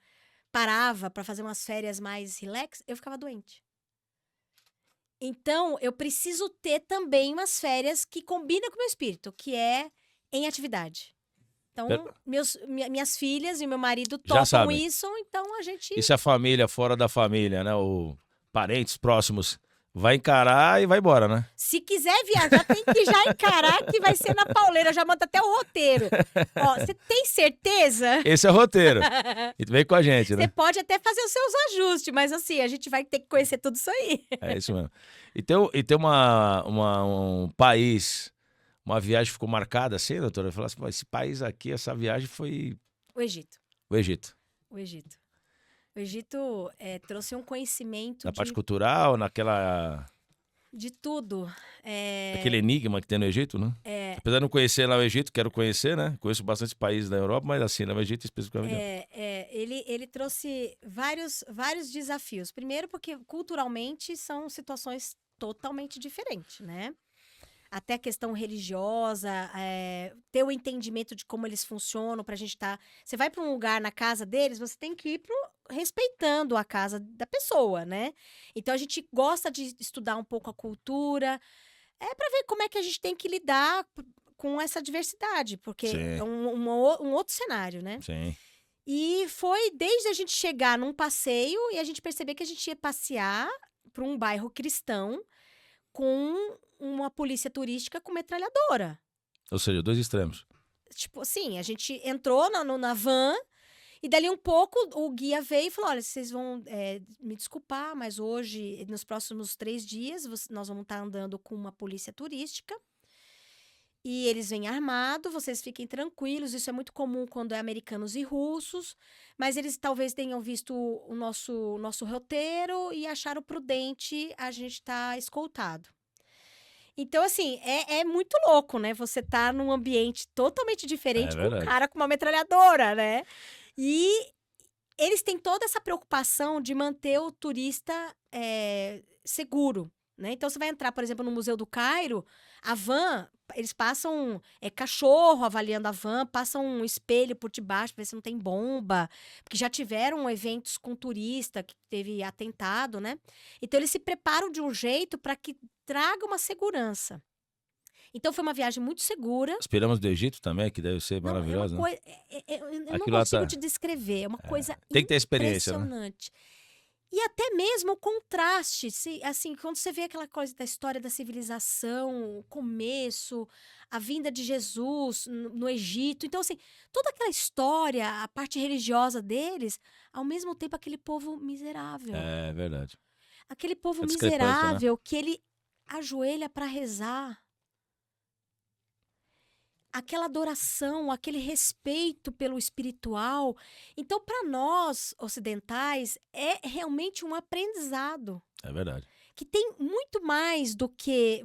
S2: parava para fazer umas férias mais relax, eu ficava doente. Então, eu preciso ter também umas férias que combinam com o meu espírito, que é em atividade. Então, minhas filhas e meu marido topam isso, então a gente...
S1: E se a família fora da família, né? Ou parentes próximos... Vai encarar e vai embora, né?
S2: Se quiser viajar, tem que já encarar que vai ser na pauleira. Já manda até o roteiro. Ó, você tem certeza?
S1: Esse é o roteiro. E vem com a gente, né?
S2: Você pode até fazer os seus ajustes, mas assim, a gente vai ter que conhecer tudo isso aí.
S1: É isso mesmo. E tem um país, uma viagem que ficou marcada assim, doutora? Eu falo assim, esse país aqui, essa viagem foi...
S2: O Egito.
S1: O Egito.
S2: O Egito. O Egito trouxe um conhecimento
S1: na parte cultural, naquela...
S2: De tudo.
S1: Aquele enigma que tem no Egito, né? Apesar de não conhecer lá o Egito, quero conhecer, né? Conheço bastante países da Europa, mas assim, no Egito especificamente.
S2: Ele trouxe vários desafios. Primeiro porque culturalmente são situações totalmente diferentes, né? Até a questão religiosa, ter o entendimento de como eles funcionam pra gente estar... Você vai para um lugar na casa deles, você tem que ir respeitando a casa da pessoa, né? Então, a gente gosta de estudar um pouco a cultura, para ver como é que a gente tem que lidar com essa diversidade, porque
S1: Sim.
S2: É um outro cenário, né?
S1: Sim.
S2: E foi desde a gente chegar num passeio e a gente perceber que a gente ia passear para um bairro cristão com uma polícia turística com metralhadora.
S1: Ou seja, dois extremos.
S2: Tipo assim, a gente entrou na van e dali um pouco o guia veio e falou, olha, vocês vão me desculpar, mas hoje, nos próximos 3 dias, nós vamos estar andando com uma polícia turística e eles vêm armados, vocês fiquem tranquilos, isso é muito comum quando é americanos e russos, mas eles talvez tenham visto o nosso roteiro e acharam prudente a gente estar escoltado. Então, assim, é muito louco, né? Você tá num ambiente totalmente diferente com um cara com uma metralhadora, né? E eles têm toda essa preocupação de manter o turista seguro, né? Então, você vai entrar, por exemplo, no Museu do Cairo, a van, eles passam cachorro avaliando a van, passam um espelho por debaixo para ver se não tem bomba, porque já tiveram eventos com turista que teve atentado, né? Então, eles se preparam de um jeito para que traga uma segurança. Então, foi uma viagem muito segura.
S1: As pirâmides do Egito também, que deve ser maravilhosa,
S2: eu não consigo te descrever, é uma coisa
S1: tem que ter experiência,
S2: impressionante.
S1: Né?
S2: E até mesmo o contraste, assim, quando você vê aquela coisa da história da civilização, o começo, a vinda de Jesus no Egito. Então, assim, toda aquela história, a parte religiosa deles, ao mesmo tempo aquele povo miserável.
S1: É verdade.
S2: Aquele povo
S1: A discrepância, né?
S2: miserável que ele ajoelha para rezar. Aquela adoração, aquele respeito pelo espiritual. Então, para nós ocidentais, é realmente um aprendizado
S1: É verdade.
S2: que tem muito mais do que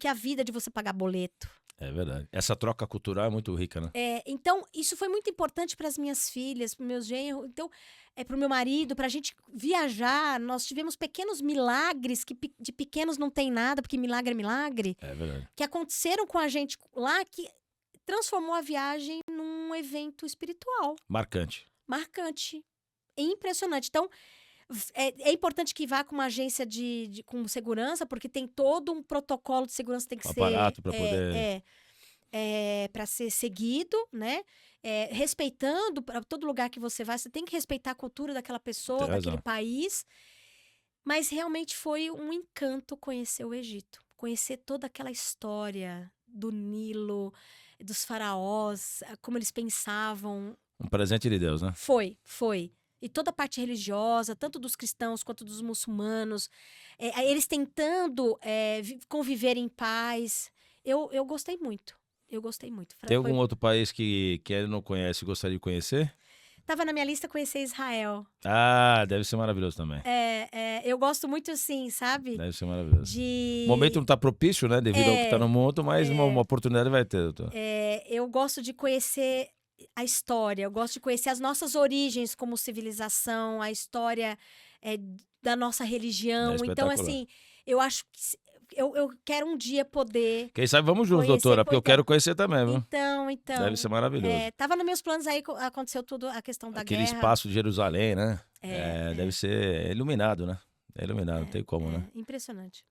S2: a vida de você pagar boleto.
S1: É verdade. Essa troca cultural é muito rica, né?
S2: Então, isso foi muito importante para as minhas filhas, para os meus genros, então, para o meu marido, para a gente viajar. Nós tivemos pequenos milagres, que de pequenos não tem nada, porque milagre é milagre,
S1: É verdade.
S2: que aconteceram com a gente lá, que transformou a viagem num evento espiritual
S1: Marcante.
S2: marcante, impressionante. Então, é importante que vá com uma agência com segurança, porque tem todo um protocolo de segurança que tem que
S1: Um
S2: ser
S1: aparato para poder...
S2: para ser seguido, né? Respeitando para todo lugar que você vai, você tem que respeitar a cultura daquela pessoa,
S1: Tem
S2: daquele
S1: razão.
S2: país. Mas realmente foi um encanto conhecer o Egito, conhecer toda aquela história do Nilo, dos faraós, como eles pensavam.
S1: Um presente de Deus, né?
S2: Foi. E toda a parte religiosa, tanto dos cristãos quanto dos muçulmanos, eles tentando conviver em paz. Eu gostei muito. Eu gostei muito.
S1: Tem algum outro país que ele não conhece e gostaria de conhecer?
S2: Tava na minha lista conhecer Israel.
S1: Ah, deve ser maravilhoso também.
S2: Eu gosto muito, assim, sabe?
S1: Deve ser maravilhoso.
S2: De...
S1: O momento não está propício, né? Devido ao que está no mundo, mas uma oportunidade vai ter, doutor.
S2: Eu gosto de conhecer a história, eu gosto de conhecer as nossas origens como civilização, a história da nossa religião. Então,
S1: espetacular.
S2: assim, eu acho que eu quero um dia poder
S1: Quem sabe vamos juntos,
S2: conhecer,
S1: doutora, porque eu
S2: então.
S1: quero conhecer também, viu?
S2: Então.
S1: Deve ser maravilhoso.
S2: Tava nos meus planos aí, aconteceu tudo, a questão da
S1: Aquele
S2: guerra.
S1: espaço de Jerusalém, né? Deve ser iluminado, né? É iluminado, não tem como, né?
S2: Impressionante.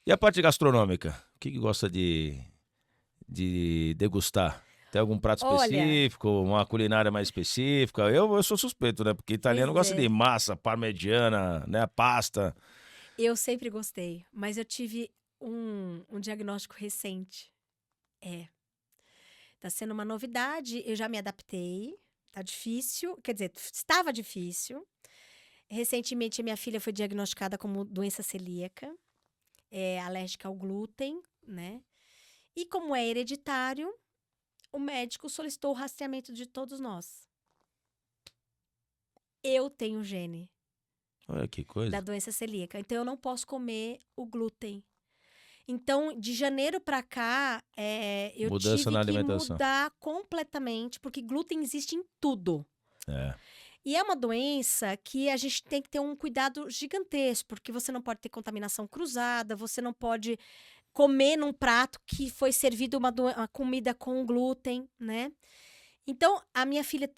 S1: E a parte gastronômica? O que gosta de degustar? Tem algum prato
S2: Olha,
S1: específico, uma culinária mais específica? Eu sou suspeito, né? Porque italiano
S2: Pois
S1: gosta
S2: é.
S1: de massa, parmegiana, né? Pasta.
S2: Eu sempre gostei, mas eu tive um diagnóstico recente. Tá sendo uma novidade, eu já me adaptei, tá difícil, quer dizer, estava difícil. Recentemente, a minha filha foi diagnosticada como doença celíaca, alérgica ao glúten, né? E como é hereditário, o médico solicitou o rastreamento de todos nós. Eu tenho gene
S1: Olha que coisa.
S2: da doença celíaca, então eu não posso comer o glúten. Então, de janeiro para cá, eu
S1: Mudança
S2: tive
S1: na
S2: que
S1: alimentação.
S2: mudar completamente, porque glúten existe em tudo.
S1: É.
S2: E é uma doença que a gente tem que ter um cuidado gigantesco, porque você não pode ter contaminação cruzada, você não pode comer num prato que foi servido uma comida com glúten, né? Então, a minha filha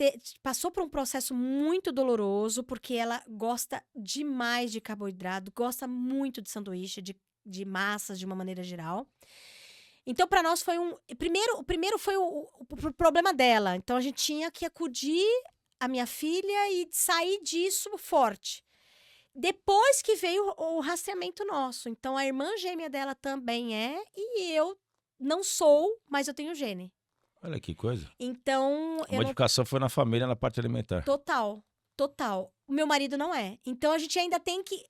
S2: passou por um processo muito doloroso, porque ela gosta demais de carboidrato, gosta muito de sanduíche, de massas de uma maneira geral. Então, para nós foi o primeiro foi o problema dela. Então, a gente tinha que acudir a minha filha e sair disso forte. Depois que veio o rastreamento nosso. Então, a irmã gêmea dela também e eu não sou, mas eu tenho gene.
S1: Olha que coisa.
S2: Então,
S1: A modificação foi na família, na parte alimentar.
S2: Total. O meu marido não é. Então, a gente ainda tem que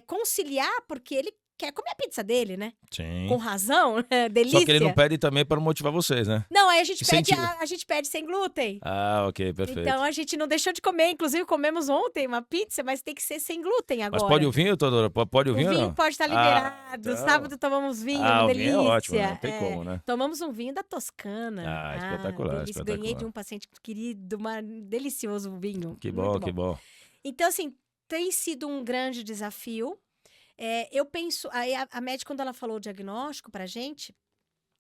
S2: conciliar, porque ele quer comer a pizza dele, né?
S1: Sim.
S2: Com razão, né? Delícia.
S1: Só que ele não pede também para motivar vocês, né?
S2: Não, aí a gente
S1: Incentiva.
S2: a gente pede sem glúten.
S1: Ah, ok, perfeito.
S2: Então a gente não deixou de comer. Inclusive, comemos ontem uma pizza, mas tem que ser sem glúten agora.
S1: Mas pode o vinho, doutora? Pode o vinho,
S2: O vinho
S1: não?
S2: pode estar liberado.
S1: então.
S2: Sábado tomamos vinho,
S1: Ah,
S2: uma
S1: o
S2: delícia.
S1: vinho é ótimo, né? Não tem como, né?
S2: Tomamos um vinho da Toscana.
S1: Ah, espetacular,
S2: Delícia.
S1: espetacular.
S2: Ganhei de um paciente querido, delicioso vinho.
S1: Que
S2: Muito
S1: bom, que bom.
S2: Então, assim, tem sido um grande desafio. Eu penso, aí a médica, quando ela falou o diagnóstico pra gente,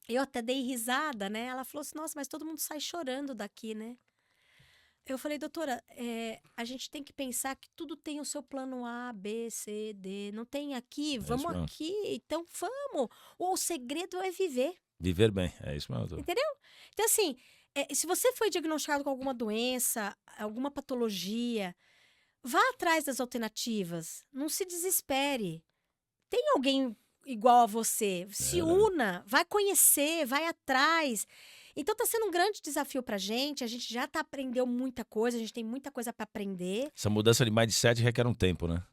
S2: eu até dei risada, né? Ela falou assim, nossa, mas todo mundo sai chorando daqui, né? Eu falei, doutora, a gente tem que pensar que tudo tem o seu plano A, B, C, D. Não tem aqui, vamos
S1: isso mesmo.
S2: aqui, então vamos. O segredo é viver,
S1: Viver bem, é isso mesmo, doutora.
S2: entendeu? Então, assim, se você foi diagnosticado com alguma doença, alguma patologia, vá atrás das alternativas. Não se desespere. Tem alguém igual a você. Se una, vai conhecer, vai atrás. Então tá sendo um grande desafio pra gente. A gente já aprendeu muita coisa, a gente tem muita coisa para aprender.
S1: Essa mudança de mindset requer um tempo, né?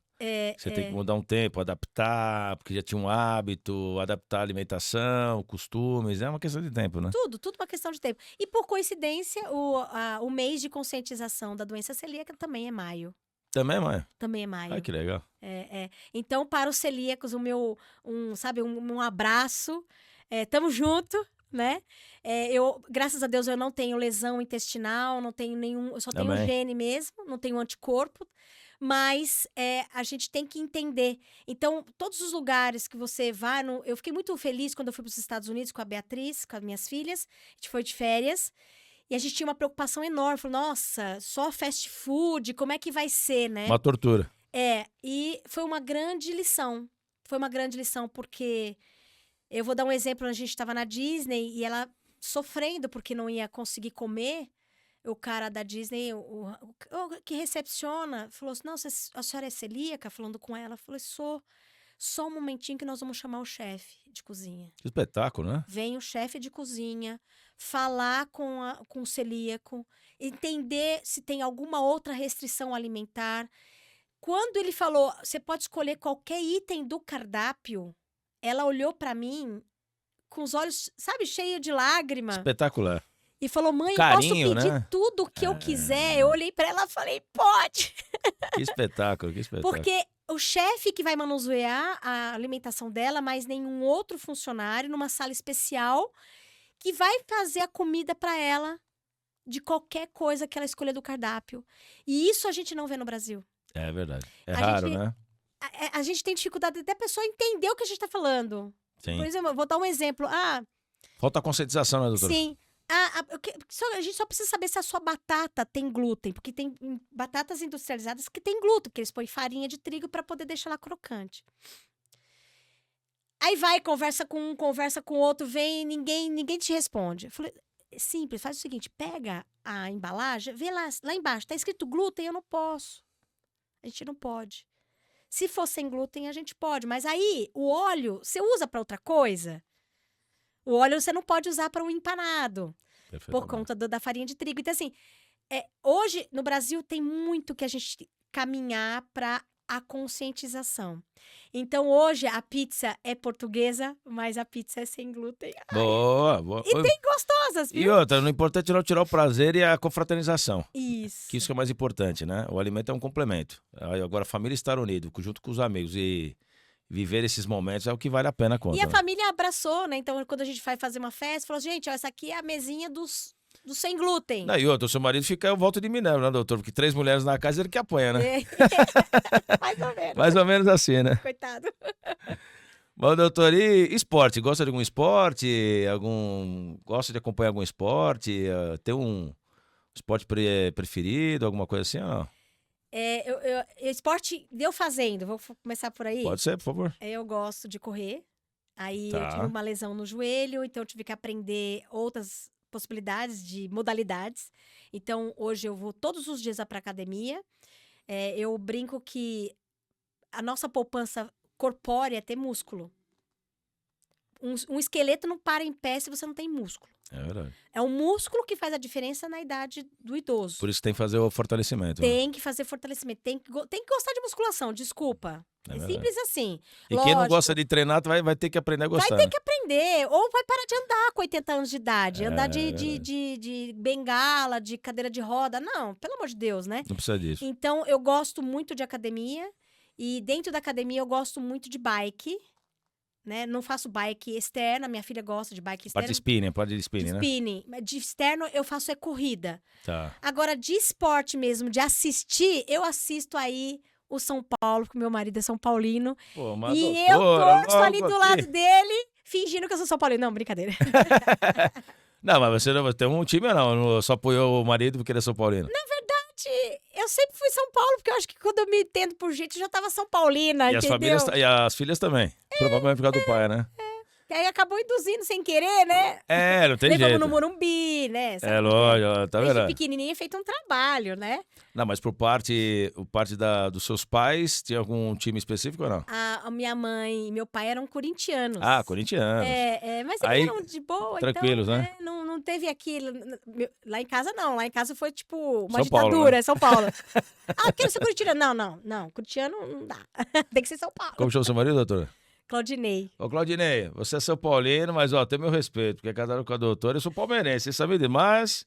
S1: Você tem que mudar um tempo, adaptar, porque já tinha um hábito, adaptar a alimentação, costumes, é uma questão de tempo, né?
S2: Tudo uma questão de tempo. E por coincidência, o mês de conscientização da doença celíaca também é maio.
S1: Também, mãe?
S2: Também é maio.
S1: Ai, que legal.
S2: Então, para os celíacos, um abraço. Tamo junto, né? Graças a Deus, eu não tenho lesão intestinal, não tenho nenhum... Eu só tenho um gene mesmo, não tenho anticorpo. Mas a gente tem que entender. Então, todos os lugares que você vai... Eu fiquei muito feliz quando eu fui para os Estados Unidos com a Beatriz, com as minhas filhas. A gente foi de férias. E a gente tinha uma preocupação enorme. Falei, nossa, só fast food, como é que vai ser, né?
S1: Uma tortura.
S2: E foi uma grande lição. Foi uma grande lição, porque... Eu vou dar um exemplo. A gente estava na Disney e ela sofrendo porque não ia conseguir comer. O cara da Disney, o que recepciona, falou assim, não, a senhora é celíaca? Falando com ela, eu falei, sou. Só um momentinho que nós vamos chamar o chefe de cozinha.
S1: Que espetáculo, né?
S2: Vem o chefe de cozinha, falar com o celíaco, entender se tem alguma outra restrição alimentar. Quando ele falou, você pode escolher qualquer item do cardápio, ela olhou pra mim com os olhos, sabe, cheios de lágrima.
S1: Espetacular.
S2: E falou, mãe,
S1: Carinho,
S2: eu posso pedir
S1: né?
S2: tudo o que eu quiser? Eu olhei pra ela e falei, pode.
S1: Que espetáculo, que espetáculo.
S2: Porque o chefe que vai manusear a alimentação dela, mas nenhum outro funcionário, numa sala especial, que vai fazer a comida pra ela de qualquer coisa que ela escolher do cardápio. E isso a gente não vê no Brasil.
S1: É verdade. É raro, né?
S2: A gente tem dificuldade até a pessoa entender o que a gente tá falando.
S1: Sim.
S2: Por exemplo, eu vou dar um exemplo.
S1: Falta a conscientização, né, doutora?
S2: Sim. A gente só precisa saber se a sua batata tem glúten, porque tem batatas industrializadas que tem glúten, porque eles põem farinha de trigo para poder deixar ela crocante. Aí vai, conversa com um, conversa com outro, vem, ninguém te responde. Eu falei, simples, faz o seguinte, pega a embalagem, vê lá embaixo, tá escrito glúten, eu não posso. A gente não pode. Se for sem glúten, a gente pode, mas aí o óleo, você usa para outra coisa? O óleo você não pode usar para um empanado, por conta da farinha de trigo. Então, assim, hoje, no Brasil, tem muito que a gente caminhar para a conscientização. Então, hoje, a pizza é portuguesa, mas a pizza é sem glúten.
S1: Boa.
S2: E tem gostosas, viu?
S1: E outra, o importante é não tirar o prazer e a confraternização.
S2: Isso.
S1: Que isso que é mais importante, né? O alimento é um complemento. Agora, a família estar unida, junto com os amigos e... viver esses momentos é o que vale a pena contar.
S2: E a família abraçou, né? Então, quando a gente vai fazer uma festa, falou, gente, ó, essa aqui é a mesinha dos sem glúten.
S1: E outra, o seu marido fica ao volta de Minério, né, doutor? Porque 3 mulheres na casa, ele que apanha, né?
S2: Mais ou menos.
S1: Mais ou menos assim, né?
S2: Coitado.
S1: Bom, doutor, e esporte? Gosta de algum esporte? Gosta de acompanhar algum esporte? Tem um esporte preferido? Alguma coisa assim ou não?
S2: Esporte deu fazendo, vou começar por aí.
S1: Pode ser, por favor.
S2: Eu gosto de correr. Aí
S1: Tá.
S2: eu tive uma lesão no joelho, então eu tive que aprender outras possibilidades de modalidades. Então hoje eu vou todos os dias para academia. Eu brinco que a nossa poupança corpórea é ter músculo. Um esqueleto não para em pé se você não tem músculo.
S1: É verdade.
S2: É o músculo que faz a diferença na idade do idoso.
S1: Por isso tem que fazer o fortalecimento. Né?
S2: Tem que fazer fortalecimento. Tem que gostar de musculação, desculpa. É simples assim.
S1: E quem não gosta de treinar vai ter que aprender a gostar.
S2: Vai ter que aprender. Ou vai parar de andar com 80 anos de idade. Andar de bengala, de cadeira de roda. Não, pelo amor de Deus, né?
S1: Não precisa disso.
S2: Então, eu gosto muito de academia. E dentro da academia, eu gosto muito de bike. Né? Não faço bike externa, minha filha gosta de bike externa.
S1: Parte de spinning, né?
S2: Spinning. De externo, eu faço corrida.
S1: Tá.
S2: Agora, de esporte mesmo, de assistir, eu assisto aí o São Paulo, porque meu marido é São Paulino.
S1: Pô, mas
S2: e eu torço ali do lado dele, fingindo que eu sou São Paulino. Não, brincadeira.
S1: Não, mas você não tem um time ou não? Só apoiou o marido porque ele é São Paulino?
S2: Na verdade, eu sempre fui São Paulo, porque eu acho que quando eu me entendo por jeito, eu já tava São Paulina,
S1: e
S2: entendeu?
S1: E as filhas também. Provavelmente por causa do pai, né?
S2: Que aí acabou induzindo sem querer, né?
S1: Não tem
S2: Levamos
S1: jeito.
S2: no Morumbi, né? Sabe
S1: É
S2: como é?
S1: lógico, tá
S2: Desde
S1: vendo?
S2: pequenininha é feito um trabalho, né?
S1: Não, mas por parte dos seus pais, tinha algum time específico ou não?
S2: A minha mãe e meu pai eram corintianos.
S1: Ah, corintianos.
S2: Mas eles
S1: Aí,
S2: eram de boa,
S1: tranquilos,
S2: então
S1: né?
S2: não teve aquilo. Lá em casa, não. Lá em casa foi tipo uma
S1: São Paulo,
S2: ditadura,
S1: né?
S2: São Paulo. Quero ser corintiano. Não. Corintiano não dá. Tem que ser São Paulo.
S1: Como chama seu marido, doutora?
S2: Claudinei.
S1: Ô, Claudinei, você é São Paulino, mas, ó, tem meu respeito, porque é casado com a doutora, eu sou palmeirense, você sabe disso, mas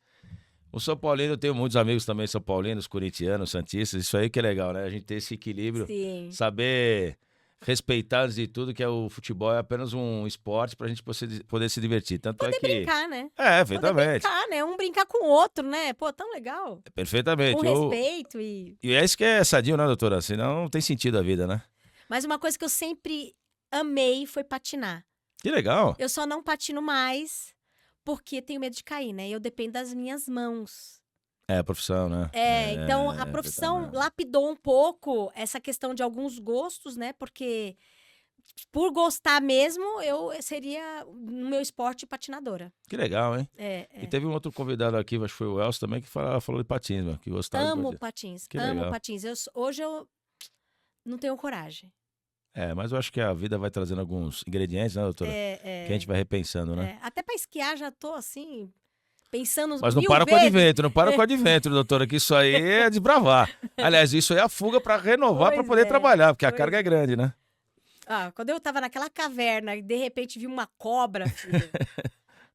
S1: o São Paulino, eu tenho muitos amigos também São Paulinos, corintianos, santistas, isso aí que é legal, né? A gente ter esse equilíbrio,
S2: Sim.
S1: saber respeitar antes de tudo, que é o futebol é apenas um esporte pra gente poder se divertir. Tanto
S2: Poder
S1: é que...
S2: brincar, né?
S1: É,
S2: Poder
S1: perfeitamente.
S2: brincar, né? Um brincar com o outro, né? Pô, tão legal.
S1: Perfeitamente.
S2: Com respeito e...
S1: E é isso que é sadio, né, doutora? Senão não tem sentido a vida, né?
S2: Mas uma coisa que eu sempre amei foi patinar.
S1: Que legal.
S2: Eu só não patino mais porque tenho medo de cair, né? Eu dependo das minhas mãos.
S1: É a profissão, né?
S2: Então a profissão
S1: perfeitamente.
S2: lapidou um pouco essa questão de alguns gostos, né? Porque por gostar mesmo, eu seria no meu esporte patinadora.
S1: Que legal, hein? E
S2: É.
S1: teve um outro convidado aqui, acho que foi o Elcio também, que falou de patins, meu, que gostava de
S2: Amo
S1: patins.
S2: patins,
S1: Que
S2: amo
S1: legal.
S2: patins. Hoje eu não tenho coragem.
S1: Mas eu acho que a vida vai trazendo alguns ingredientes, né, doutora? Que a gente vai repensando, né?
S2: Até pra esquiar já tô assim, pensando
S1: Mas não
S2: mil
S1: para com o
S2: vezes.
S1: advento, não para com o advento, doutora, que isso aí é desbravar. Aliás, isso aí é a fuga para renovar, para
S2: Pois
S1: poder
S2: é,
S1: trabalhar, porque a
S2: pois
S1: carga é grande, né?
S2: Quando eu tava naquela caverna e de repente vi uma cobra, filho.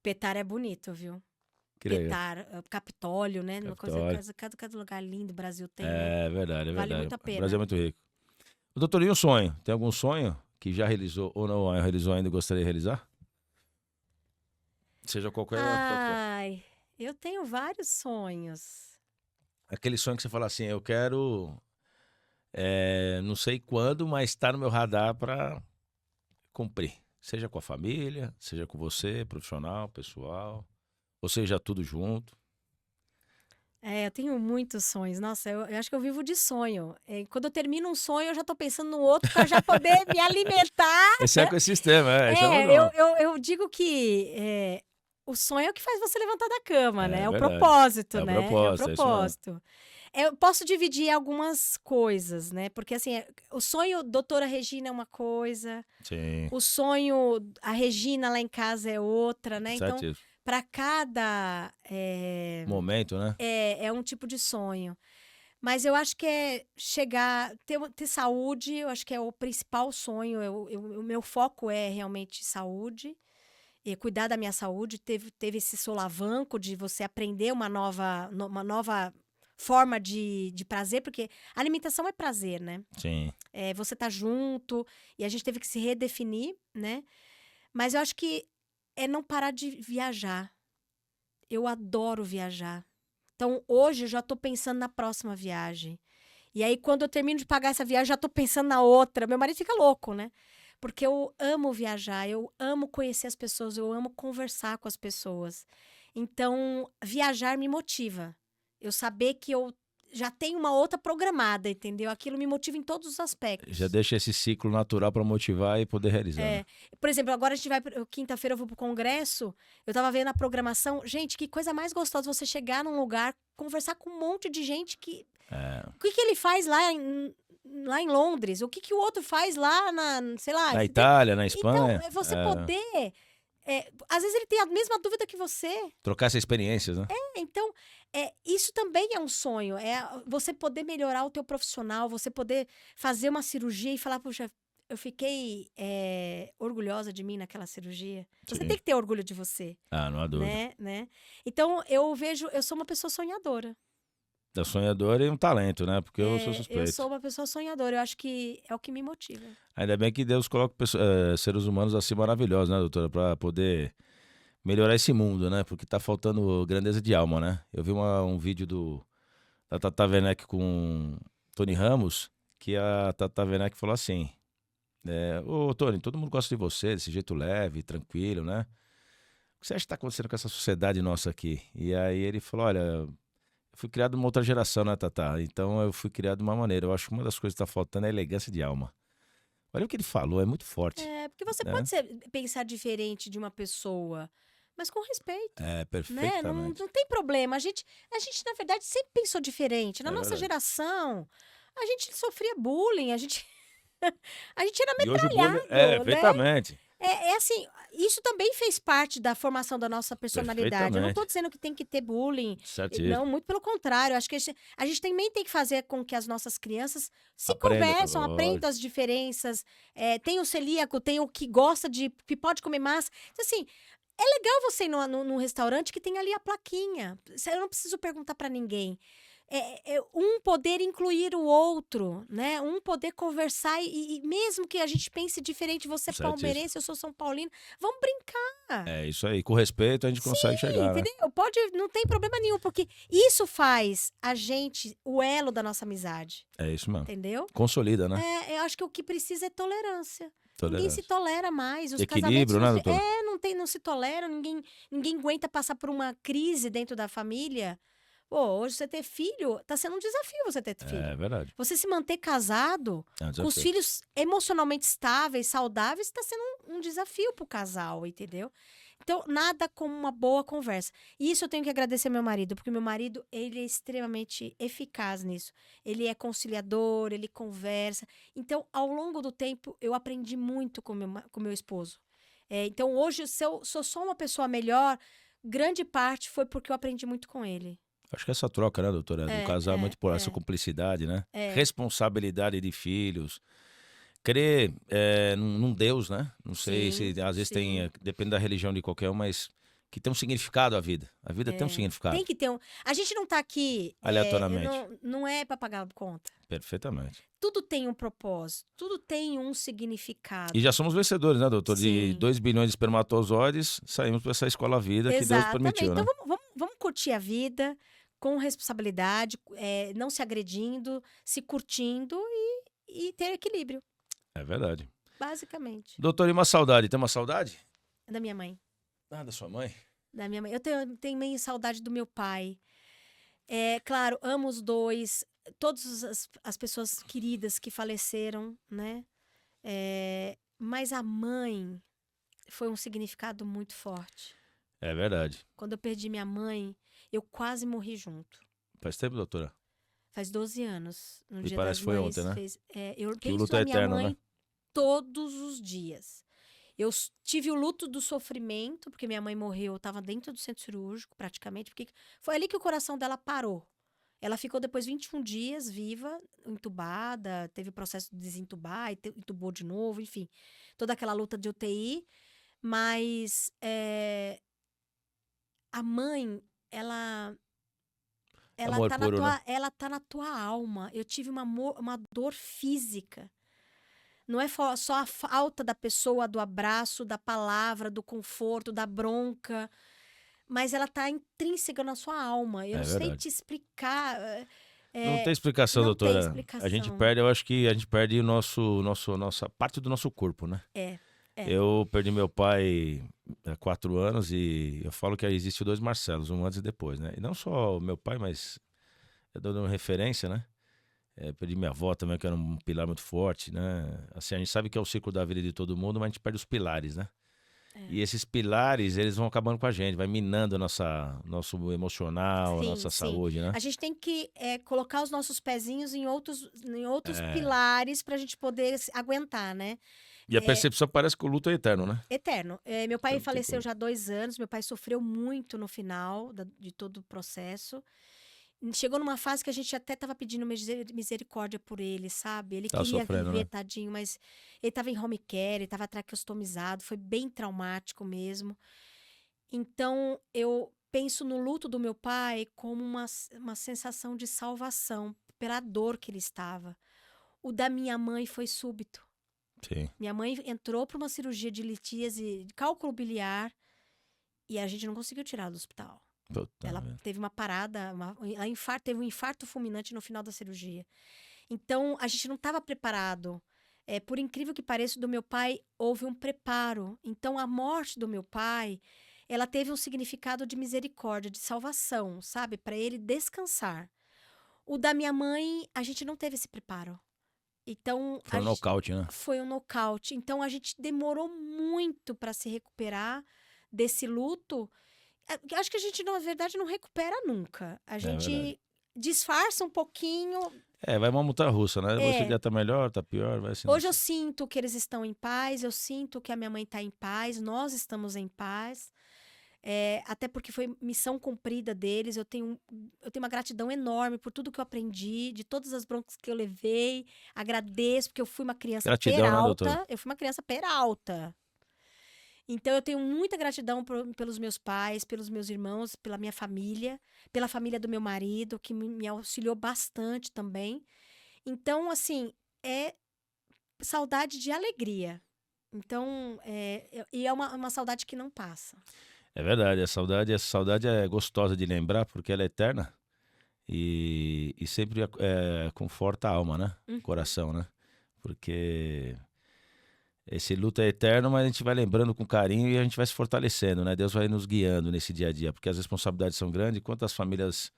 S2: Petar é bonito, viu?
S1: Que legal.
S2: Petar, Capitólio, né? Uma coisa,
S1: Capitólio.
S2: cada lugar lindo o Brasil tem, né?
S1: É verdade, é
S2: Vale
S1: verdade.
S2: muito a
S1: O
S2: pena.
S1: Brasil é muito rico. Doutor, e um sonho? Tem algum sonho que já realizou ou não realizou ainda e gostaria de realizar? Seja qualquer
S2: Ai, eu tenho vários sonhos.
S1: aquele sonho que você fala assim, eu quero, não sei quando, mas está no meu radar para cumprir. Seja com a família, seja com você, profissional, pessoal, ou seja tudo junto.
S2: Eu tenho muitos sonhos. Nossa, eu acho que eu vivo de sonho. Quando eu termino um sonho, eu já tô pensando no outro para já poder me alimentar.
S1: Esse ecossistema, esse é o nome.
S2: Eu digo que o sonho é o que faz você levantar da cama, né? É o
S1: verdade.
S2: propósito,
S1: É o
S2: né?
S1: propósito,
S2: É o
S1: é isso mesmo.
S2: propósito. Eu posso dividir algumas coisas, né? Porque assim, o sonho doutora Regina é uma coisa,
S1: Sim,
S2: o sonho a Regina lá em casa é outra, né? Então,
S1: certíssimo.
S2: para cada
S1: Momento, né?
S2: é um tipo de sonho. Mas eu acho que é chegar, ter saúde, eu acho que é o principal sonho. O meu foco é realmente saúde. E cuidar da minha saúde. Teve esse solavanco de você aprender uma nova forma de prazer, porque a alimentação é prazer, né?
S1: Sim.
S2: Você tá junto e a gente teve que se redefinir, né? Mas eu acho que é não parar de viajar. Eu adoro viajar. Então, hoje eu já tô pensando na próxima viagem. E aí, quando eu termino de pagar essa viagem, já tô pensando na outra. Meu marido fica louco, né? Porque eu amo viajar, eu amo conhecer as pessoas, eu amo conversar com as pessoas. Então, viajar me motiva. Eu saber que eu já tenho uma outra programada, entendeu? Aquilo me motiva em todos os aspectos.
S1: Já deixa esse ciclo natural para motivar e poder realizar. Né?
S2: Por exemplo, agora a gente vai, quinta-feira eu vou pro congresso, eu tava vendo a programação. Gente, que coisa mais gostosa você chegar num lugar, conversar com um monte de gente que... O que ele faz lá em Londres? O que o outro faz lá sei lá...
S1: Na Itália, na Espanha.
S2: Então, você poder... às vezes ele tem a mesma dúvida que você.
S1: Trocar essas experiências, né?
S2: Então, isso também é um sonho. É você poder melhorar o teu profissional, você poder fazer uma cirurgia e falar, puxa, eu fiquei orgulhosa de mim naquela cirurgia. Você
S1: Sim.
S2: tem que ter orgulho de você.
S1: Não há dúvida.
S2: Né? Então, eu sou uma pessoa sonhadora.
S1: Da sonhadora e um talento, né? Porque eu sou suspeito.
S2: Eu sou uma pessoa sonhadora, eu acho que é o que me motiva.
S1: Ainda bem que Deus coloca seres humanos assim maravilhosos, né, doutora? Para poder melhorar esse mundo, né? Porque tá faltando grandeza de alma, né? Eu vi um vídeo da Tata Werneck com Tony Ramos, que a Tata Werneck falou assim, ô Tony, todo mundo gosta de você, desse jeito leve, tranquilo, né? O que você acha que tá acontecendo com essa sociedade nossa aqui? E aí ele falou, olha... Eu fui criado numa outra geração, né, Tata? Então eu fui criado de uma maneira. Eu acho que uma das coisas que tá faltando é a elegância de alma. Olha o que ele falou, é muito forte.
S2: Porque você
S1: né?
S2: pode pensar diferente de uma pessoa, mas com respeito,
S1: É,
S2: né? Não,
S1: perfeitamente.
S2: não tem problema. A gente, na verdade, sempre pensou diferente. Na
S1: É
S2: nossa
S1: verdade.
S2: geração, a gente sofria bullying, a gente era
S1: E hoje o bullying,
S2: metralhado, né?
S1: perfeitamente,
S2: É assim, isso também fez parte da formação da nossa personalidade. Eu não estou
S1: perfeitamente.
S2: dizendo que tem que ter bullying, não,
S1: Certíssimo.
S2: muito pelo contrário. Acho que a gente também tem que fazer com que as nossas crianças se
S1: Aprenda,
S2: conversam,
S1: lógico.
S2: aprendam as diferenças. Tem o celíaco, tem o que gosta que pode comer massa. Então, assim, é legal você ir num restaurante que tem ali a plaquinha. Eu não preciso perguntar para ninguém. Um poder incluir o outro, né? Um poder conversar e mesmo que a gente pense diferente, você é
S1: Certíssimo.
S2: palmeirense, eu sou São Paulino, vamos brincar.
S1: É isso aí. Com respeito a gente consegue
S2: Sim,
S1: chegar, né?
S2: entendeu? Não tem problema nenhum, porque isso faz a gente o elo da nossa amizade,
S1: É isso mesmo.
S2: entendeu?
S1: Consolida, né?
S2: Eu acho que o que precisa é tolerância. Ninguém se
S1: Tolerância.
S2: tolera mais. Os casamentos
S1: Equilíbrio, né, doutora?
S2: não se toleram, ninguém aguenta passar por uma crise dentro da família. Pô, hoje você ter filho, tá sendo um desafio você ter
S1: É
S2: filho.
S1: verdade.
S2: Você se manter casado,
S1: É um
S2: com os
S1: desafio.
S2: filhos emocionalmente estáveis, saudáveis, está sendo um desafio pro casal, entendeu? Então, nada como uma boa conversa. E isso eu tenho que agradecer ao meu marido, porque meu marido, ele é extremamente eficaz nisso. Ele é conciliador, ele conversa. Então, ao longo do tempo, eu aprendi muito com meu esposo. Então, hoje, se eu sou só uma pessoa melhor, grande parte foi porque eu aprendi muito com ele.
S1: Acho que essa troca, né, doutora, do
S2: É,
S1: casal é
S2: é,
S1: muito por essa
S2: é,
S1: cumplicidade, né?
S2: é.
S1: Responsabilidade de filhos. Crer num Deus, né? Não sei se
S2: Sim,
S1: às vezes tem,
S2: sim.
S1: depende da religião de qualquer um, mas que tem um significado a vida. A vida tem um
S2: Tem
S1: significado,
S2: que ter um. A gente não tá aqui.
S1: aleatoriamente.
S2: Não é para pagar conta.
S1: Perfeitamente.
S2: Tudo tem um propósito, tudo tem um
S1: E já
S2: significado.
S1: somos vencedores, né, doutor? De
S2: Sim,
S1: 2 bilhões de espermatozoides, saímos para essa escola vida que Deus
S2: exatamente.
S1: permitiu,
S2: Então
S1: né?
S2: vamos curtir a vida com responsabilidade, não se agredindo, se curtindo e ter equilíbrio,
S1: É verdade.
S2: basicamente.
S1: Doutor, e uma saudade? Tem uma saudade?
S2: Da minha mãe.
S1: Ah, da sua mãe?
S2: Da minha mãe. Eu tenho meio saudade do meu pai. Claro, amo os dois, todas as pessoas queridas que faleceram, né? Mas a mãe foi um significado muito forte.
S1: É verdade.
S2: Quando eu perdi minha mãe, eu quase morri junto.
S1: Faz tempo, doutora?
S2: Faz 12 anos. No
S1: E
S2: Dia
S1: parece
S2: das
S1: que foi ontem,
S2: Mães,
S1: né?
S2: eu
S1: Que o
S2: penso
S1: luto
S2: na
S1: é
S2: minha
S1: eterno, né?
S2: mãe todos os dias. Eu tive o luto do sofrimento, porque minha mãe morreu, eu estava dentro do centro cirúrgico, praticamente, porque foi ali que o coração dela parou. Ela ficou depois 21 dias viva, entubada, teve o processo de desentubar, entubou de novo, enfim. Toda aquela luta de UTI. Mas a mãe, ela ela
S1: Amor
S2: tá na
S1: puro, né?
S2: tua, ela tá na tua alma. Eu tive uma dor física. Não é só a falta da pessoa, do abraço, da palavra, do conforto, da bronca, mas ela tá intrínseca na sua alma. Eu
S1: É
S2: não sei
S1: verdade.
S2: te explicar.
S1: Não tem explicação,
S2: Não tem
S1: doutora. A gente
S2: explicação.
S1: perde, eu acho que a gente perde nossa parte do nosso corpo, né?
S2: É, é.
S1: Eu perdi meu pai há 4 anos e eu falo que existe dois Marcelos, um antes e depois, né? E não só o meu pai, mas eu dou uma referência, né? Perdi minha avó também, que era um pilar muito forte, né? Assim, a gente sabe que é o ciclo da vida de todo mundo, mas a gente perde os pilares, né? E esses pilares, eles vão acabando com a gente, vai minando nosso emocional,
S2: Sim,
S1: nossa
S2: sim.
S1: saúde, né?
S2: A gente tem que colocar os nossos pezinhos em outros pilares para a gente poder aguentar, né?
S1: E a percepção parece que o luto é eterno, né?
S2: Eterno. Meu pai
S1: Então, não tem
S2: faleceu
S1: como.
S2: já há 2 anos. Meu pai sofreu muito no final de todo o processo. Chegou numa fase que a gente até estava pedindo misericórdia por ele, sabe? Ele
S1: Tá
S2: queria
S1: sofrendo,
S2: viver,
S1: né?
S2: tadinho, mas ele estava em home care, ele estava traqueostomizado, foi bem traumático mesmo. Então, eu penso no luto do meu pai como uma sensação de salvação pela dor que ele estava. O da minha mãe foi súbito.
S1: Sim.
S2: Minha mãe entrou para uma cirurgia de litíase, de cálculo biliar, e a gente não conseguiu tirar do hospital.
S1: Puta
S2: Ela
S1: merda.
S2: teve uma parada, teve um infarto fulminante no final da cirurgia. Então, a gente não estava preparado. Por incrível que pareça, do meu pai houve um preparo. Então, a morte do meu pai, ela teve um significado de misericórdia, de salvação, sabe? Para ele descansar. O da minha mãe, a gente não teve esse preparo. Então,
S1: Foi um nocaute, né?
S2: foi um nocaute. Então, a gente demorou muito para se recuperar desse luto. Acho que a gente, na verdade, não recupera nunca. A
S1: É verdade.
S2: gente disfarça um pouquinho.
S1: Vai uma montanha-russa, né? Você
S2: É,
S1: dia tá melhor, tá pior, vai assim.
S2: hoje eu sinto que eles estão em paz, eu sinto que a minha mãe está em paz, nós estamos em paz. Até porque foi missão cumprida deles. Eu tenho uma gratidão enorme por tudo que eu aprendi, de todas as broncas que eu levei. Agradeço, porque eu fui uma criança
S1: Gratidão, né, doutora?
S2: peralta. Eu fui uma criança peralta. Então, eu tenho muita gratidão pelos meus pais, pelos meus irmãos, pela minha família, pela família do meu marido, que me auxiliou bastante também. Então, assim, é saudade de alegria. Então, e é uma saudade que não passa.
S1: É verdade, essa saudade é gostosa de lembrar, porque ela é eterna e sempre conforta a alma, né? O coração, né? Porque esse luto é eterno, mas a gente vai lembrando com carinho e a gente vai se fortalecendo, né? Deus vai nos guiando nesse dia a dia, porque as responsabilidades são grandes. Quantas famílias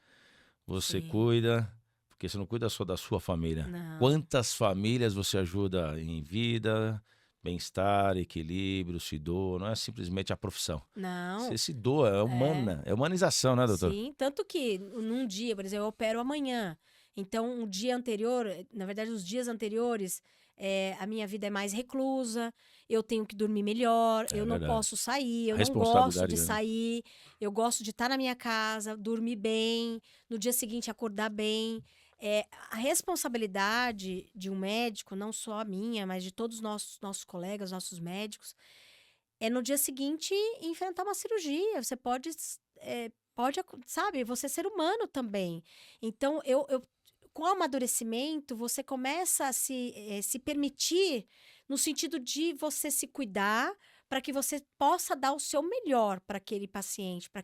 S1: você
S2: Sim.
S1: cuida? Porque você não cuida só da sua família.
S2: Não.
S1: Quantas famílias você ajuda em vida, bem-estar, equilíbrio, se doa? Não é simplesmente a profissão.
S2: Não.
S1: Você se doa, é humana, é humanização, né, doutor?
S2: Sim, tanto que num dia, por exemplo, eu opero amanhã. Então, um dia anterior, na verdade, os dias anteriores, a minha vida é mais reclusa, eu tenho que dormir melhor, eu não
S1: verdade.
S2: posso sair, eu
S1: A
S2: não gosto
S1: responsabilidade
S2: de
S1: grande.
S2: sair, eu gosto de estar na minha casa, dormir bem, no dia seguinte acordar bem. A responsabilidade de um médico, não só a minha, mas de todos os nossos colegas, nossos médicos, é no dia seguinte enfrentar uma cirurgia. Você pode, sabe, você é ser humano também. Então, com o amadurecimento, você começa a se permitir no sentido de você se cuidar para que você possa dar o seu melhor para aquele paciente, para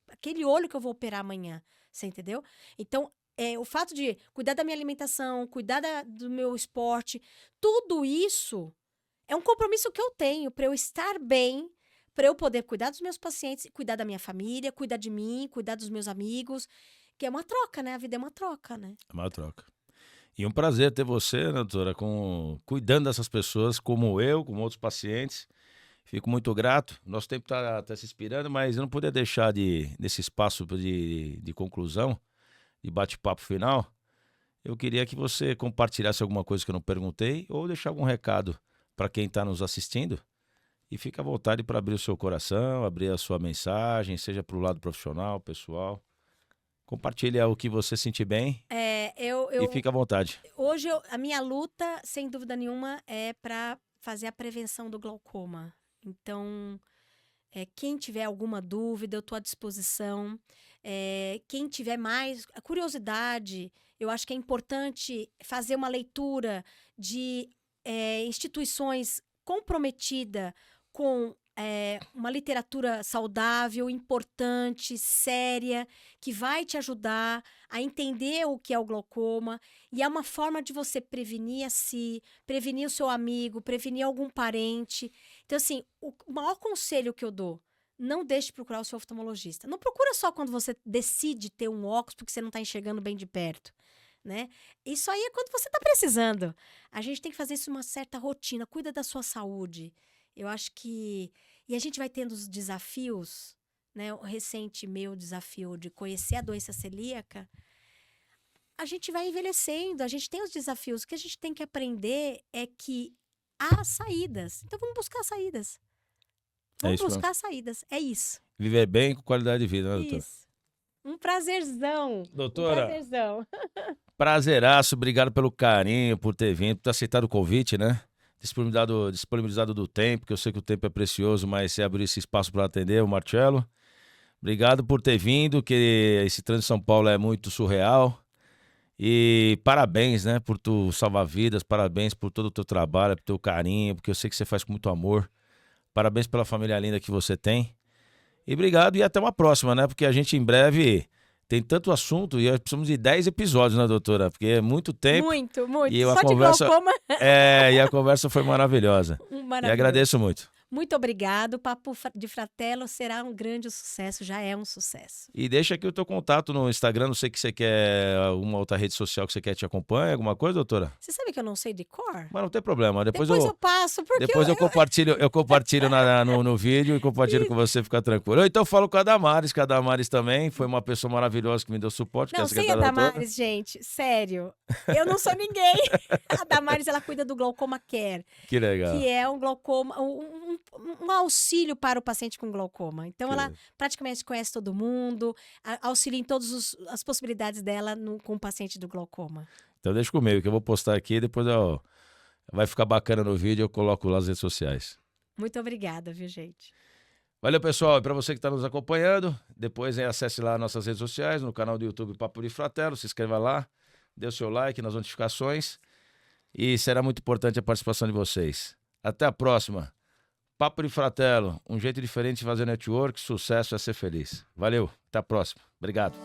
S2: aquele olho que eu vou operar amanhã. Você entendeu? Então, o fato de cuidar da minha alimentação, cuidar do meu esporte, tudo isso é um compromisso que eu tenho para eu estar bem, para eu poder cuidar dos meus pacientes, cuidar da minha família, cuidar de mim, cuidar dos meus amigos, que é uma troca, né? A vida é uma troca, né?
S1: É uma troca. E um prazer ter você, né, doutora, cuidando dessas pessoas, como eu, como outros pacientes. Fico muito grato. Nosso tempo tá se expirando, mas eu não podia deixar nesse espaço de conclusão, de bate-papo final, eu queria que você compartilhasse alguma coisa que eu não perguntei ou deixar algum recado para quem está nos assistindo. E fica à vontade para abrir o seu coração, abrir a sua mensagem, seja para o lado profissional, pessoal. Compartilha o que você sentir bem e fica à vontade.
S2: Hoje, a minha luta, sem dúvida nenhuma, é para fazer a prevenção do glaucoma. Então, quem tiver alguma dúvida, eu estou à disposição. Quem tiver mais curiosidade, eu acho que é importante fazer uma leitura de instituições comprometidas com uma literatura saudável, importante, séria, que vai te ajudar a entender o que é o glaucoma. E é uma forma de você prevenir a si, prevenir o seu amigo, prevenir algum parente. Então, assim, o maior conselho que eu dou: não deixe de procurar o seu oftalmologista. Não procura só quando você decide ter um óculos porque você não está enxergando bem de perto, né? Isso aí é quando você está precisando. A gente tem que fazer isso uma certa rotina. Cuida da sua saúde. Eu acho que... E a gente vai tendo os desafios, né? O recente meu desafio de conhecer a doença celíaca. A gente vai envelhecendo, a gente tem os desafios. O que a gente tem que aprender é que há saídas. Então, vamos buscar saídas. Vamos buscar saídas. É isso.
S1: Viver bem com qualidade de vida, né, doutora?
S2: Isso. Um prazerzão.
S1: Doutora,
S2: Um prazerzão.
S1: prazeraço. Obrigado pelo carinho, por ter vindo, por ter aceitado o convite, né? Disponibilizado do tempo, que eu sei que o tempo é precioso, mas você abriu esse espaço para atender o Marcelo. Obrigado por ter vindo, que esse trânsito de São Paulo é muito surreal. E parabéns, né, por tu salvar vidas, parabéns por todo o teu trabalho, pelo teu carinho, porque eu sei que você faz com muito amor. Parabéns pela família linda que você tem. E obrigado e até uma próxima, né? Porque a gente em breve tem tanto assunto e precisamos de 10 episódios, né, doutora? Porque é muito tempo.
S2: Muito, muito.
S1: E
S2: Só de glaucoma.
S1: E a conversa foi maravilhosa. E agradeço muito.
S2: Muito obrigado. O Papo de Fratello será um grande sucesso, já é um sucesso.
S1: E deixa aqui o teu contato no Instagram, não sei que você quer, alguma outra rede social que você quer te acompanha, alguma coisa, doutora?
S2: Você sabe que eu não sei de cor?
S1: Mas não tem problema, depois
S2: Depois eu
S1: eu,
S2: passo, porque
S1: depois eu compartilho no vídeo e compartilho
S2: Isso.
S1: com você, ficar tranquilo. Ou então eu falo com a Damares também, foi uma pessoa maravilhosa que me deu suporte, que é
S2: Não,
S1: a
S2: sem a
S1: secretária doutora.
S2: Damares, gente, sério. Eu não sou ninguém. A Damares, ela cuida do Glaucoma Care,
S1: Que legal.
S2: que é um glaucoma, um auxílio para o paciente com glaucoma. Então,
S1: Que
S2: ela
S1: legal.
S2: praticamente conhece todo mundo, auxilia em todas as possibilidades dela com o paciente do glaucoma.
S1: Então deixa comigo, que eu vou postar aqui, depois vai ficar bacana no vídeo, eu coloco lá nas redes sociais.
S2: Muito obrigada, viu, gente?
S1: Valeu, pessoal. E para você que está nos acompanhando, depois acesse lá nossas redes sociais, no canal do YouTube Papo de Fratello, se inscreva lá, dê o seu like nas notificações e será muito importante a participação de vocês. Até a próxima. Papo de Fratello, um jeito diferente de fazer network, sucesso é ser feliz. Valeu, até a próxima. Obrigado.